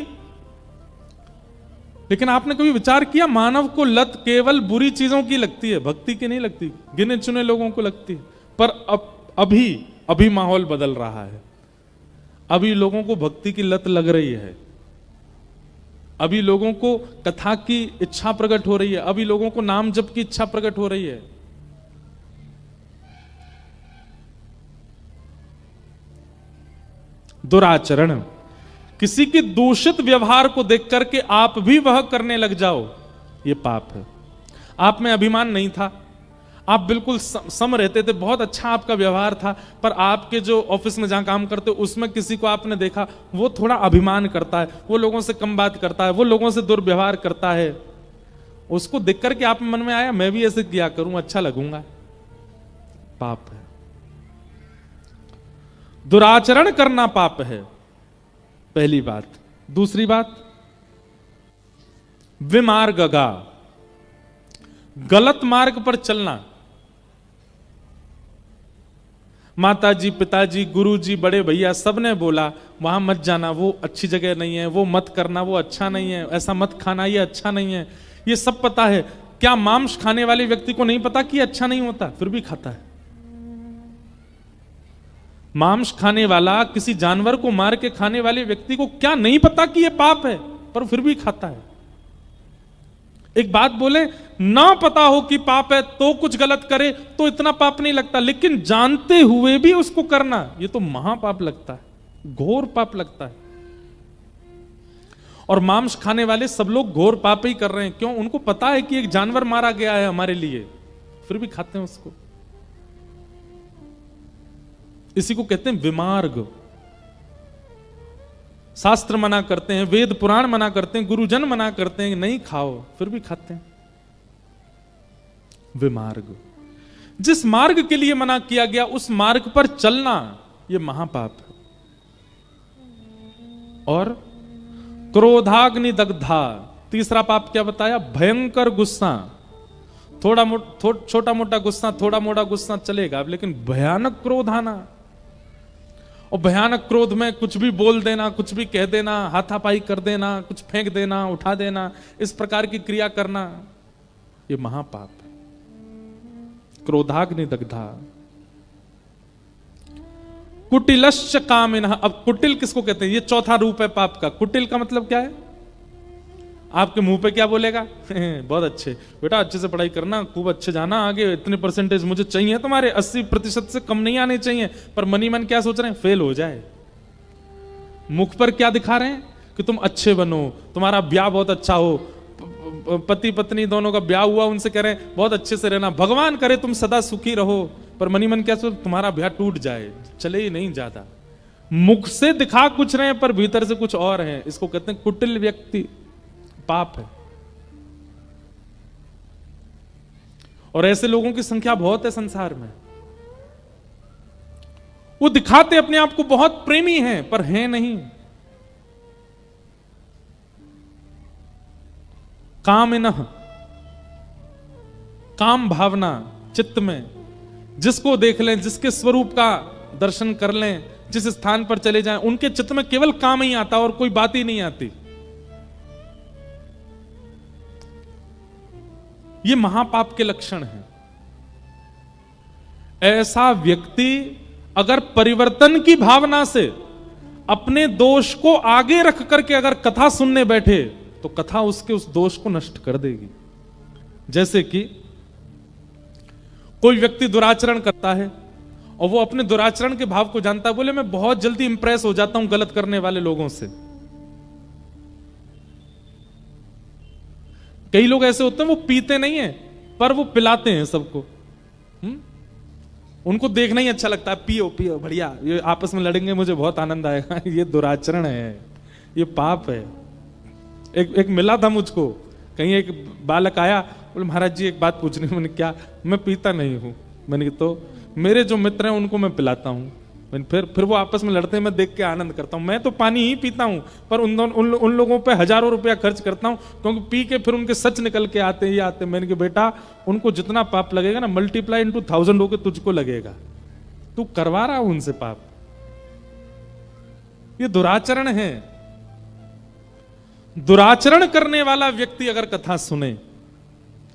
लेकिन आपने कभी विचार किया मानव को लत केवल बुरी चीजों की लगती है, भक्ति की नहीं लगती, गिने चुने लोगों को लगती है। पर अभी माहौल बदल रहा है, अभी लोगों को भक्ति की लत लग रही है, अभी लोगों को कथा की इच्छा प्रकट हो रही है, अभी लोगों को नाम जप की इच्छा प्रकट हो रही है। दुराचरण, किसी के दूषित व्यवहार को देख करके आप भी वह करने लग जाओ, यह पाप है। आप में अभिमान नहीं था, आप बिल्कुल सम रहते थे, बहुत अच्छा आपका व्यवहार था, पर आपके जो ऑफिस में जहां काम करते उसमें किसी को आपने देखा वो थोड़ा अभिमान करता है, वो लोगों से कम बात करता है, वो लोगों से दुर्व्यवहार करता है, उसको देख करके आप मन में आया मैं भी ऐसे किया करूं, अच्छा लगूंगा, पाप है। दुराचरण करना पाप है, पहली बात। दूसरी बात, विमार्गगा, गलत मार्ग पर चलना। माताजी, पिताजी, गुरुजी, बड़े भैया सबने बोला वहां मत जाना, वो अच्छी जगह नहीं है, वो मत करना, वो अच्छा नहीं है, ऐसा मत खाना, ये अच्छा नहीं है, ये सब पता है। क्या मांस खाने वाले व्यक्ति को नहीं पता कि अच्छा नहीं होता, फिर भी खाता है? मांस खाने वाला, किसी जानवर को मार के खाने वाले व्यक्ति को क्या नहीं पता कि यह पाप है, पर फिर भी खाता है? एक बात बोले, ना पता हो कि पाप है तो कुछ गलत करे तो इतना पाप नहीं लगता, लेकिन जानते हुए भी उसको करना, यह तो महापाप लगता है, घोर पाप लगता है। और मांस खाने वाले सब लोग घोर पाप ही कर रहे हैं। क्यों? उनको पता है कि एक जानवर मारा गया है हमारे लिए, फिर भी खाते हैं उसको। इसी को कहते हैं विमार्ग। शास्त्र मना करते हैं, वेद पुराण मना करते हैं, गुरुजन मना करते हैं नहीं खाओ, फिर भी खाते हैं। विमार्ग, जिस मार्ग के लिए मना किया गया उस मार्ग पर चलना, यह महापाप है। और क्रोधाग्नि दग्धा, तीसरा पाप क्या बताया? भयंकर गुस्सा। छोटा मोटा गुस्सा, थोड़ा मोटा गुस्सा चलेगा, लेकिन भयानक क्रोध आना, और भयानक क्रोध में कुछ भी बोल देना, कुछ भी कह देना, हाथापाई कर देना, कुछ फेंक देना, उठा देना, इस प्रकार की क्रिया करना, यह महापाप है। क्रोधाग्नि दग्धा। कुटिलश्च कामिनः। अब कुटिल किसको कहते हैं? ये चौथा रूप है पाप का। कुटिल का मतलब क्या है? आपके मुंह पे क्या बोलेगा? बहुत अच्छे बेटा, अच्छे से पढ़ाई करना, खूब अच्छे जाना आगे, इतने परसेंटेज मुझे चाहिए तुम्हारे, 80% से कम नहीं आने चाहिए, पर मनी मन क्या सोच रहे हैं? फेल हो जाए। मुख पर क्या दिखा रहे हैं? कि तुम अच्छे बनो, तुम्हारा ब्याह बहुत अच्छा हो, पति पत्नी दोनों का ब्याह हुआ, उनसे कह रहे हैं बहुत अच्छे से रहना, भगवान करे तुम सदा सुखी रहो, पर मनी मन क्या सोच? तुम्हारा ब्याह टूट जाए, चले ही नहीं ज्यादा। मुख से दिखा कुछ रहे हैं पर भीतर से कुछ और है, इसको कहते हैं कुटिल व्यक्ति, पाप है। और ऐसे लोगों की संख्या बहुत है संसार में। वो दिखाते अपने आप को बहुत प्रेमी हैं, पर हैं नहीं। कामिनः, काम भावना चित्त में, जिसको देख लें, जिसके स्वरूप का दर्शन कर लें, जिस स्थान पर चले जाएं, उनके चित्त में केवल काम ही आता और कोई बात ही नहीं आती। ये महापाप के लक्षण हैं। ऐसा व्यक्ति अगर परिवर्तन की भावना से अपने दोष को आगे रख करके अगर कथा सुनने बैठे तो कथा उसके उस दोष को नष्ट कर देगी। जैसे कि कोई व्यक्ति दुराचरण करता है और वो अपने दुराचरण के भाव को जानता है, बोले मैं बहुत जल्दी इंप्रेस हो जाता हूं गलत करने वाले लोगों से। कई लोग ऐसे होते हैं वो पीते नहीं है पर वो पिलाते हैं सबको। उनको देखना ही अच्छा लगता है, पियो पियो बढ़िया, ये आपस में लड़ेंगे मुझे बहुत आनंद आएगा। ये दुराचरण है, ये पाप है। एक मिला था मुझको, कहीं एक बालक आया, बोले महाराज जी एक बात पूछनी। मैंने क्या? मैं पीता नहीं हूं। मैंने तो मेरे जो मित्र हैं उनको मैं पिलाता हूं। फिर वो आपस में लड़ते हैं, मैं देख के आनंद करता हूं। मैं तो पानी ही पीता हूं पर उन लोगों पे हजारों रुपया खर्च करता हूं, क्योंकि पी के फिर उनके सच निकल के आते ही आते। मैंने कहा बेटा उनको जितना पाप लगेगा ना मल्टीप्लाई इंटू 1000 होकर तुझको लगेगा। तू करवा रहा उनसे पाप। ये दुराचरण है। दुराचरण करने वाला व्यक्ति अगर कथा सुने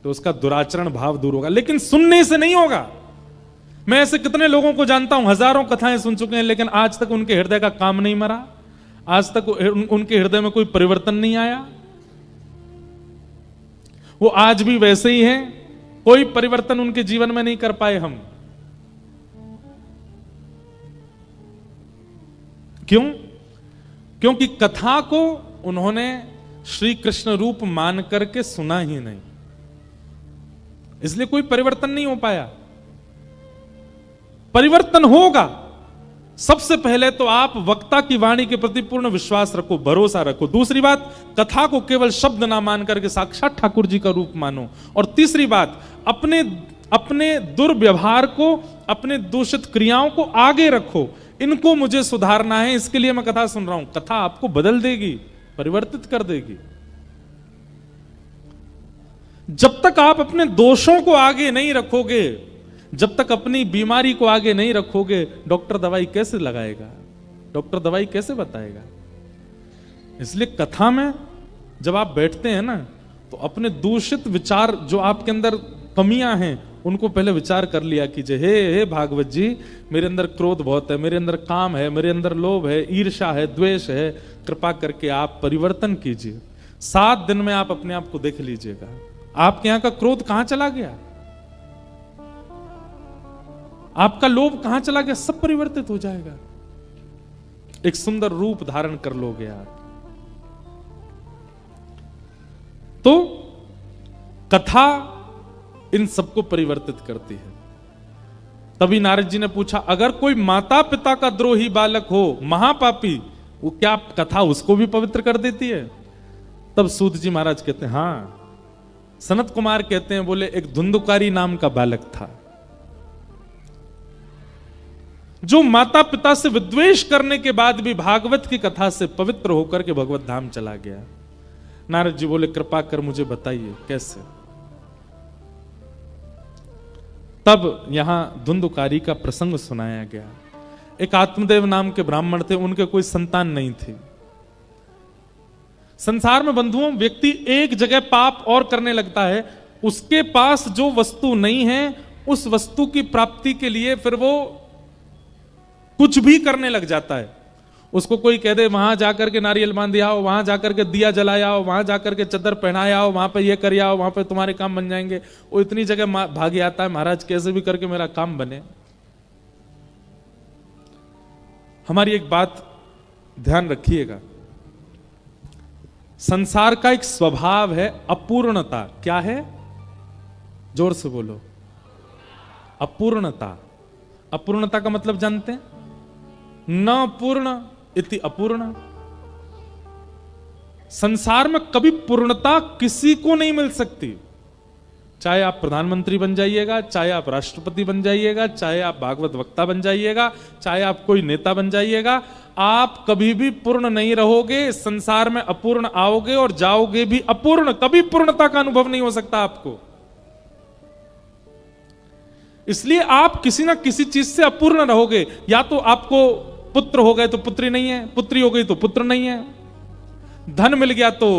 तो उसका दुराचरण भाव दूर होगा, लेकिन सुनने से नहीं होगा। मैं ऐसे कितने लोगों को जानता हूं, हजारों कथाएं सुन चुके हैं, लेकिन आज तक उनके हृदय का काम नहीं मरा, आज तक उनके हृदय में कोई परिवर्तन नहीं आया। वो आज भी वैसे ही हैं, कोई परिवर्तन उनके जीवन में नहीं कर पाए हम। क्यों? क्योंकि कथा को उन्होंने श्री कृष्ण रूप मान करके सुना ही नहीं, इसलिए कोई परिवर्तन नहीं हो पाया। परिवर्तन होगा, सबसे पहले तो आप वक्ता की वाणी के प्रति पूर्ण विश्वास रखो, भरोसा रखो। दूसरी बात, कथा को केवल शब्द ना मान करके साक्षात ठाकुर जी का रूप मानो। और तीसरी बात, अपने दुर्व्यवहार को, अपने दूषित क्रियाओं को आगे रखो। इनको मुझे सुधारना है, इसके लिए मैं कथा सुन रहा हूं। कथा आपको बदल देगी, परिवर्तित कर देगी। जब तक आप अपने दोषों को आगे नहीं रखोगे, जब तक अपनी बीमारी को आगे नहीं रखोगे, डॉक्टर दवाई कैसे लगाएगा? डॉक्टर दवाई कैसे बताएगा? इसलिए कथा में जब आप बैठते हैं ना, तो अपने दूषित विचार जो आपके अंदर कमियां हैं उनको पहले विचार कर लिया कीजिए। हे भागवत जी, मेरे अंदर क्रोध बहुत है, मेरे अंदर काम है, मेरे अंदर लोभ है, ईर्ष्या है, द्वेष है, कृपा करके आप परिवर्तन कीजिए। 7 दिन में आप अपने आप को देख लीजिएगा, आपके यहां का क्रोध कहां चला गया, आपका लोभ कहां चला गया, सब परिवर्तित हो जाएगा। एक सुंदर रूप धारण कर लोगे आप। तो कथा इन सबको परिवर्तित करती है। तभी नारद जी ने पूछा, अगर कोई माता पिता का द्रोही बालक हो, महापापी, वो क्या कथा उसको भी पवित्र कर देती है? तब सूत जी महाराज कहते हैं, हां। सनत कुमार कहते हैं, बोले एक धुंधुकारी नाम का बालक था जो माता पिता से विद्वेष करने के बाद भी भागवत की कथा से पवित्र होकर के भगवत धाम चला गया। नारद जी बोले, कृपा कर मुझे बताइए कैसे। तब यहां धुंधुकारी का प्रसंग सुनाया गया। एक आत्मदेव नाम के ब्राह्मण थे, उनके कोई संतान नहीं थी। संसार में बंधुओं, व्यक्ति एक जगह पाप और करने लगता है, उसके पास जो वस्तु नहीं है उस वस्तु की प्राप्ति के लिए फिर वो कुछ भी करने लग जाता है। उसको कोई कह दे वहां जाकर के नारियल बांध आओ, वहां जाकर के दिया जलाया आओ, वहां जाकर के चद्दर पहनाया आओ, वहां पे ये कर आओ, वहां पे तुम्हारे काम बन जाएंगे। वो इतनी जगह भागे आता है, महाराज कैसे भी करके मेरा काम बने। हमारी एक बात ध्यान रखिएगा, संसार का एक स्वभाव है अपूर्णता। क्या है? जोर से बोलो। अपूर्णता। अपूर्णता का मतलब जानते हैं? न पूर्ण इति अपूर्ण। संसार में कभी पूर्णता किसी को नहीं मिल सकती, चाहे आप प्रधानमंत्री बन जाइएगा, चाहे आप राष्ट्रपति बन जाइएगा, चाहे आप भागवत वक्ता बन जाइएगा, चाहे आप कोई नेता बन जाइएगा, आप कभी भी पूर्ण नहीं रहोगे। संसार में अपूर्ण आओगे और जाओगे भी अपूर्ण। कभी पूर्णता का अनुभव नहीं हो सकता आपको। इसलिए आप किसी ना किसी चीज से अपूर्ण रहोगे। या तो आपको पुत्र हो गए तो पुत्री नहीं है, पुत्री हो गई तो पुत्र नहीं है, धन मिल गया तो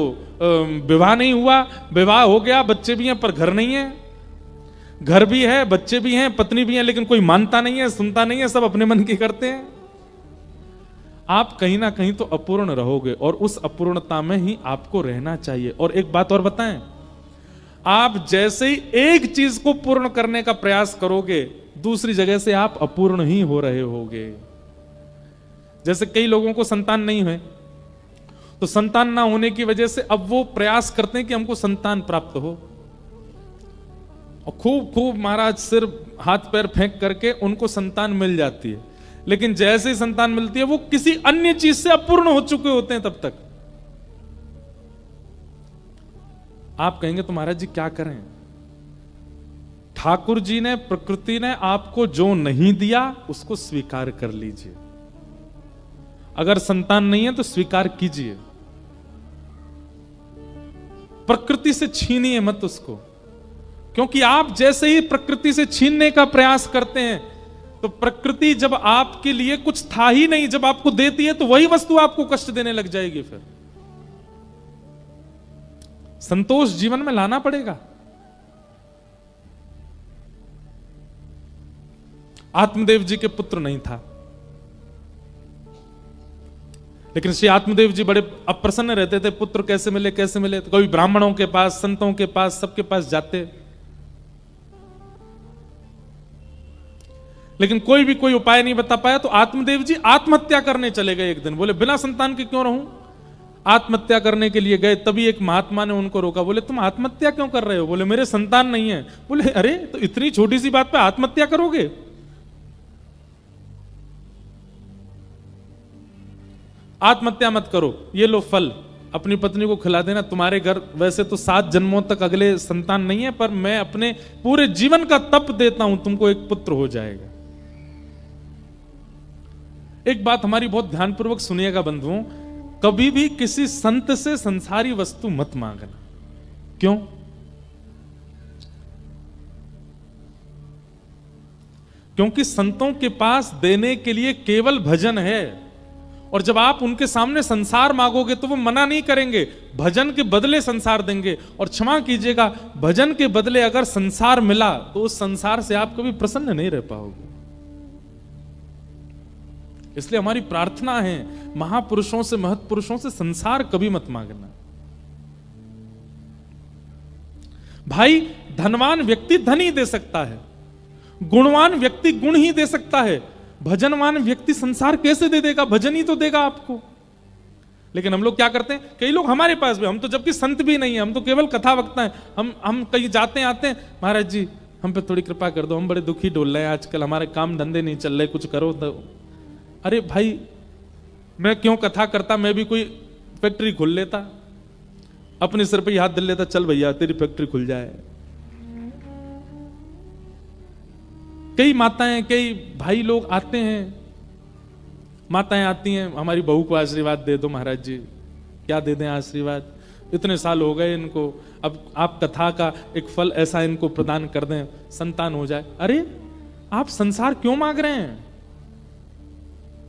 विवाह नहीं हुआ, विवाह हो गया बच्चे भी हैं पर घर नहीं है, घर भी है बच्चे भी हैं पत्नी भी है, लेकिन कोई मानता नहीं है, सुनता नहीं है, सब अपने मन की करते हैं। आप कहीं ना कहीं तो अपूर्ण रहोगे और उस अपूर्णता में ही आपको रहना चाहिए। और एक बात और बताएं, आप जैसे ही एक चीज को पूर्ण करने का प्रयास करोगे, दूसरी जगह से आप अपूर्ण ही हो रहे होगे। जैसे कई लोगों को संतान नहीं है, तो संतान ना होने की वजह से अब वो प्रयास करते हैं कि हमको संतान प्राप्त हो, और खूब खूब महाराज सिर हाथ पैर फेंक करके उनको संतान मिल जाती है। लेकिन जैसे ही संतान मिलती है वो किसी अन्य चीज से अपूर्ण हो चुके होते हैं तब तक। आप कहेंगे तो महाराज जी क्या करें? ठाकुर जी ने, प्रकृति ने आपको जो नहीं दिया उसको स्वीकार कर लीजिए। अगर संतान नहीं है तो स्वीकार कीजिए, प्रकृति से छीनिए मत उसको। क्योंकि आप जैसे ही प्रकृति से छीनने का प्रयास करते हैं तो प्रकृति जब आपके लिए कुछ था ही नहीं, जब आपको देती है तो वही वस्तु आपको कष्ट देने लग जाएगी। फिर संतोष जीवन में लाना पड़ेगा। आत्मदेव जी के पुत्र नहीं था, लेकिन श्री आत्मदेव जी बड़े अप्रसन्न रहते थे, पुत्र कैसे मिले कैसे मिले। तो कभी ब्राह्मणों के पास, संतों के पास, सबके पास जाते, लेकिन कोई भी कोई उपाय नहीं बता पाया। तो आत्मदेव जी आत्महत्या करने चले गए एक दिन। बोले बिना संतान के क्यों रहूं? आत्महत्या करने के लिए गए, तभी एक महात्मा ने उनको रोका। बोले तुम आत्महत्या क्यों कर रहे हो? बोले मेरे संतान नहीं है। बोले अरे तो इतनी छोटी सी बात पे आत्महत्या करोगे? आत्महत्या मत करो, ये लो फल, अपनी पत्नी को खिला देना। तुम्हारे घर वैसे तो 7 जन्मों तक अगले संतान नहीं है, पर मैं अपने पूरे जीवन का तप देता हूं, तुमको एक पुत्र हो जाएगा। एक बात हमारी बहुत ध्यानपूर्वक सुनिएगा बंधुओं, कभी भी किसी संत से संसारी वस्तु मत मांगना। क्यों? क्योंकि संतों के पास देने के लिए केवल भजन है, और जब आप उनके सामने संसार मांगोगे तो वो मना नहीं करेंगे, भजन के बदले संसार देंगे। और क्षमा कीजिएगा, भजन के बदले अगर संसार मिला तो उस संसार से आप कभी प्रसन्न नहीं रह पाओगे। इसलिए हमारी प्रार्थना है, महापुरुषों से, महत्पुरुषों से संसार कभी मत मांगना। भाई धनवान व्यक्ति धन ही दे सकता है, गुणवान व्यक्ति गुण ही दे सकता है, भजनवान व्यक्ति संसार कैसे दे देगा? भजन ही तो देगा आपको। लेकिन हम लोग क्या करते हैं, कई लोग हमारे पास भी, हम तो जबकि संत भी नहीं है, हम तो केवल कथा वक्ता हैं, हम कहीं जाते आते हैं, महाराज जी हम पे थोड़ी कृपा कर दो, हम बड़े दुखी डोल रहे हैं आजकल, हमारे काम धंधे नहीं चल रहे, कुछ करो तो। अरे भाई मैं क्यों कथा करता, मैं भी कोई फैक्ट्री खोल लेता, अपने सिर पे ही हाथ धर लेता, चल भैया तेरी फैक्ट्री खुल जाए। कई माताएं, कई भाई लोग आते हैं, माताएं आती हैं, हमारी बहू को आशीर्वाद दे दो महाराज जी। क्या दे दें आशीर्वाद, इतने साल हो गए इनको, अब आप कथा का एक फल ऐसा इनको प्रदान कर दें, संतान हो जाए। अरे आप संसार क्यों मांग रहे हैं?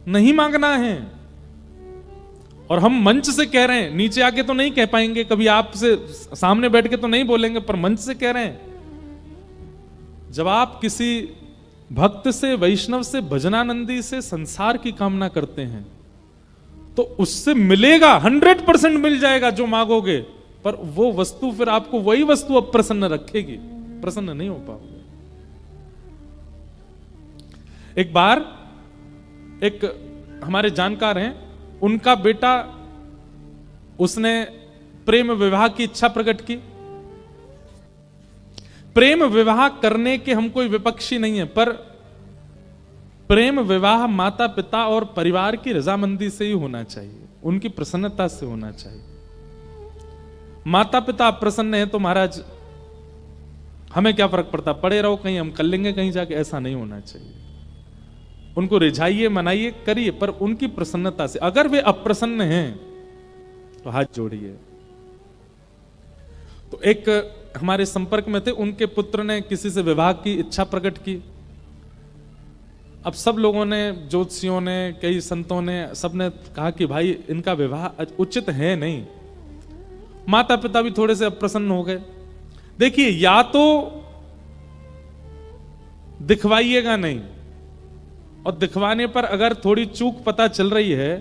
नहीं मांगना है। और हम मंच से कह रहे हैं, नीचे आके तो नहीं कह पाएंगे, कभी आपसे सामने बैठ के तो नहीं बोलेंगे, पर मंच से कह रहे हैं। जब आप किसी भक्त से, वैष्णव से, भजनानंदी से संसार की कामना करते हैं तो उससे मिलेगा, 100% मिल जाएगा जो मांगोगे, पर वो वस्तु फिर आपको वही वस्तु अप्रसन्न रखेगी, प्रसन्न नहीं हो पाओगे। एक बार एक हमारे जानकार हैं, उनका बेटा, उसने प्रेम विवाह की इच्छा प्रकट की। प्रेम विवाह करने के हम कोई विपक्षी नहीं है, पर प्रेम विवाह माता पिता और परिवार की रजामंदी से ही होना चाहिए, उनकी प्रसन्नता से होना चाहिए। माता पिता प्रसन्न है तो महाराज हमें क्या फर्क पड़ता, पड़े रहो, कहीं हम कर लेंगे कहीं जाके, ऐसा नहीं होना चाहिए। उनको रिझाइए, मनाइए, करिए, पर उनकी प्रसन्नता से। अगर वे अप्रसन्न हैं तो हाथ जोड़िए। तो एक हमारे संपर्क में थे, उनके पुत्र ने किसी से विवाह की इच्छा प्रकट की। अब सब लोगों ने, ज्योतिषियों ने, कई संतों ने, सबने कहा कि भाई इनका विवाह उचित है नहीं। माता पिता भी थोड़े से अप्रसन्न हो गए। देखिए, या तो दिखवाइएगा नहीं, और दिखवाने पर अगर थोड़ी चूक पता चल रही है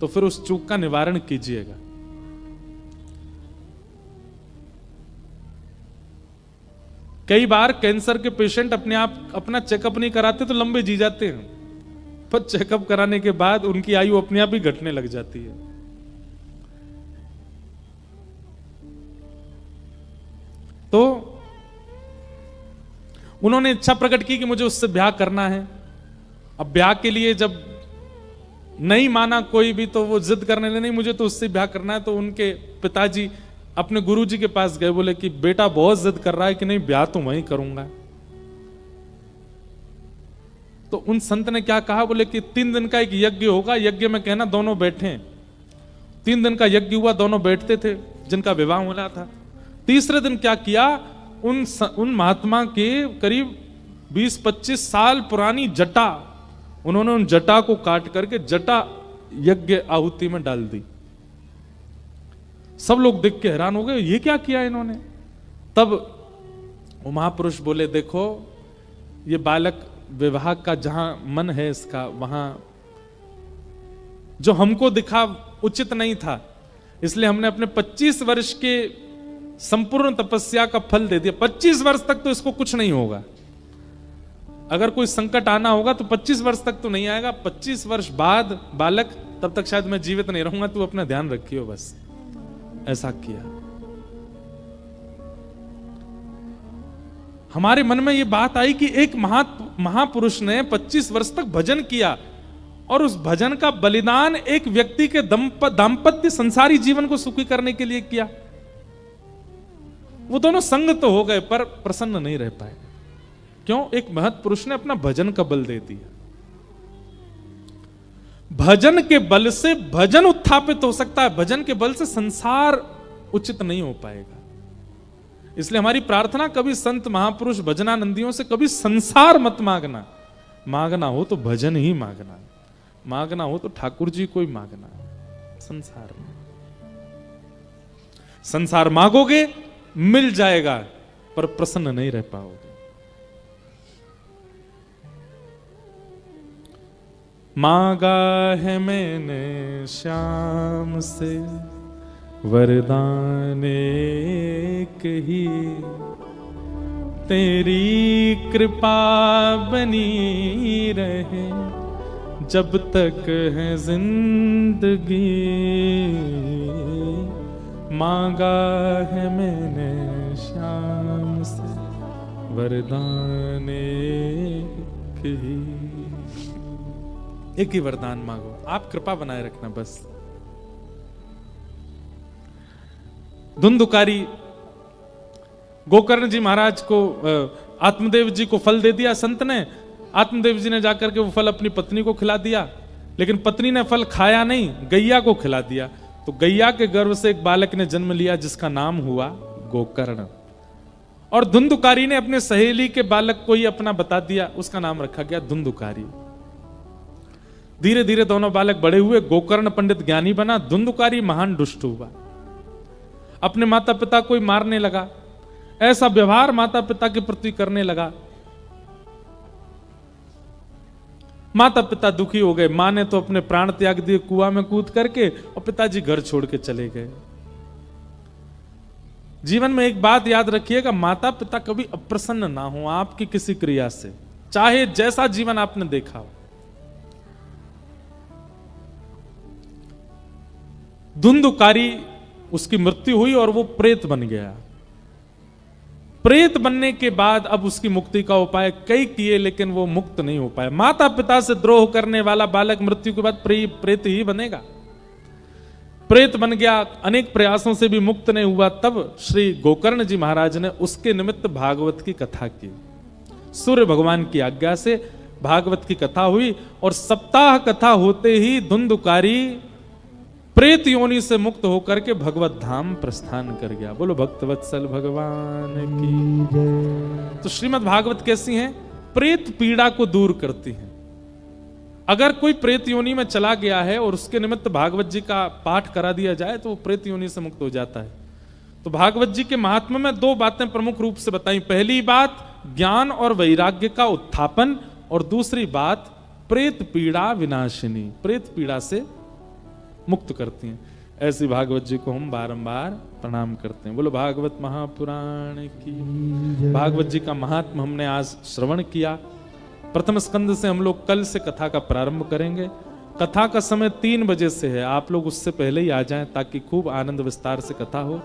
तो फिर उस चूक का निवारण कीजिएगा। कई बार कैंसर के पेशेंट अपने आप अपना चेकअप नहीं कराते तो लंबे जी जाते हैं, पर चेकअप कराने के बाद उनकी आयु अपने आप ही घटने लग जाती है। तो उन्होंने इच्छा प्रकट की कि मुझे उससे ब्याह करना है। अब ब्याह के लिए जब नहीं माना कोई भी, तो वो जिद करने लगे, नहीं मुझे तो उससे ब्याह करना है। तो उनके पिताजी अपने गुरुजी के पास गए, बोले कि बेटा बहुत जिद कर रहा है कि नहीं ब्याह तो वहीं करूंगा। तो उन संत ने क्या कहा, बोले कि 3 दिन का एक यज्ञ होगा, यज्ञ में कहना दोनों बैठे। 3 दिन का यज्ञ हुआ, दोनों बैठते थे जिनका विवाह होना था। तीसरे दिन क्या किया, उन महात्मा के करीब 20-25 साल पुरानी जटा, उन्होंने उन जटा को काट करके जटा यज्ञ आहुति में डाल दी। सब लोग देख के हैरान हो गए, ये क्या किया इन्होंने। तब वो महापुरुष बोले, देखो ये बालक विवाह का जहां मन है इसका, वहां जो हमको दिखा उचित नहीं था, इसलिए हमने अपने 25 वर्ष के संपूर्ण तपस्या का फल दे दिया। 25 वर्ष तक तो इसको कुछ नहीं होगा। अगर कोई संकट आना होगा तो 25 वर्ष तक तो नहीं आएगा, 25 वर्ष बाद बालक, तब तक शायद मैं जीवित नहीं रहूंगा, तू अपना ध्यान रखियो बस। ऐसा किया। हमारे मन में यह बात आई कि एक महापुरुष ने 25 वर्ष तक भजन किया, और उस भजन का बलिदान एक व्यक्ति के दाम्पत्य संसारी जीवन को सुखी करने के लिए किया। वो दोनों संग तो हो गए पर प्रसन्न नहीं रह पाए। क्यों? एक महत् पुरुष ने अपना भजन का बल दे दिया। भजन के बल से भजन उत्थापित हो सकता है, भजन के बल से संसार उचित नहीं हो पाएगा। इसलिए हमारी प्रार्थना, कभी संत महापुरुष भजनानंदियों से कभी संसार मत मांगना। मांगना हो तो भजन ही मांगना, मांगना हो तो ठाकुर जी को ही मांगना। संसार में संसार मांगोगे मिल जाएगा, पर प्रसन्न नहीं रह पाओगे। मांगा है मैंने श्याम से वरदान एक ही, तेरी कृपा बनी रहे जब तक है जिंदगी। मांगा है मैंने श्याम से वरदान एक ही। एक ही वरदान मांगो, आप कृपा बनाए रखना बस। धुंधुकारी गोकर्ण जी महाराज को, आत्मदेव जी को फल दे दिया संत ने। आत्मदेव जी ने जाकर के वो फल अपनी पत्नी को खिला दिया, लेकिन पत्नी ने फल खाया नहीं, गैया को खिला दिया। तो गैया के गर्भ से एक बालक ने जन्म लिया जिसका नाम हुआ गोकर्ण। और धुंधुकारी ने अपने सहेली के बालक को ही अपना बता दिया, उसका नाम रखा गया धुंधुकारी। धीरे धीरे दोनों बालक बड़े हुए। गोकर्ण पंडित ज्ञानी बना, धुंधुकारी महान दुष्ट हुआ, अपने माता पिता को ही मारने लगा। ऐसा व्यवहार माता पिता के प्रति करने लगा। माता पिता दुखी हो गए। मां ने तो अपने प्राण त्याग दिए कुआं में कूद करके, और पिताजी घर छोड़ के चले गए। जीवन में एक बात याद रखिएगा, माता पिता कभी अप्रसन्न ना हो आपकी किसी क्रिया से, चाहे जैसा जीवन आपने देखा हो। धुंधुकारी, उसकी मृत्यु हुई और वो प्रेत बन गया। प्रेत बनने के बाद अब उसकी मुक्ति का उपाय कई किए, लेकिन वो मुक्त नहीं हो पाया। माता पिता से द्रोह करने वाला बालक मृत्यु के बाद प्रेत ही बनेगा। प्रेत बन गया, अनेक प्रयासों से भी मुक्त नहीं हुआ, तब श्री गोकर्ण जी महाराज ने उसके निमित्त भागवत की कथा की। सूर्य भगवान की आज्ञा से भागवत की कथा हुई और सप्ताह कथा होते ही धुंधुकारी प्रेत योनि से मुक्त होकर के भगवत धाम प्रस्थान कर गया। बोलो भक्तवत्सल भगवान की। तो श्रीमद् भागवत कैसी है? प्रेत पीड़ा को दूर करती है। अगर कोई प्रेत योनि में चला गया है और उसके निमित्त भागवत जी का पाठ करा दिया जाए तो वो प्रेत योनि से मुक्त हो जाता है। तो भागवत जी के महात्म्य में दो बातें प्रमुख रूप से बताई। पहली बात ज्ञान और वैराग्य का उत्थापन, और दूसरी बात प्रेत पीड़ा विनाशिनी, प्रेत पीड़ा से मुक्त करती हैं। ऐसी भागवत जी को हम बारंबार प्रणाम करते हैं। बोलो भागवत महापुराण की। भागवत जी का महात्म हमने आज श्रवण किया। प्रथम स्कंद से हम लोग कल से कथा का प्रारंभ करेंगे। कथा का समय 3 बजे से है, आप लोग उससे पहले ही आ जाएं ताकि खूब आनंद विस्तार से कथा हो।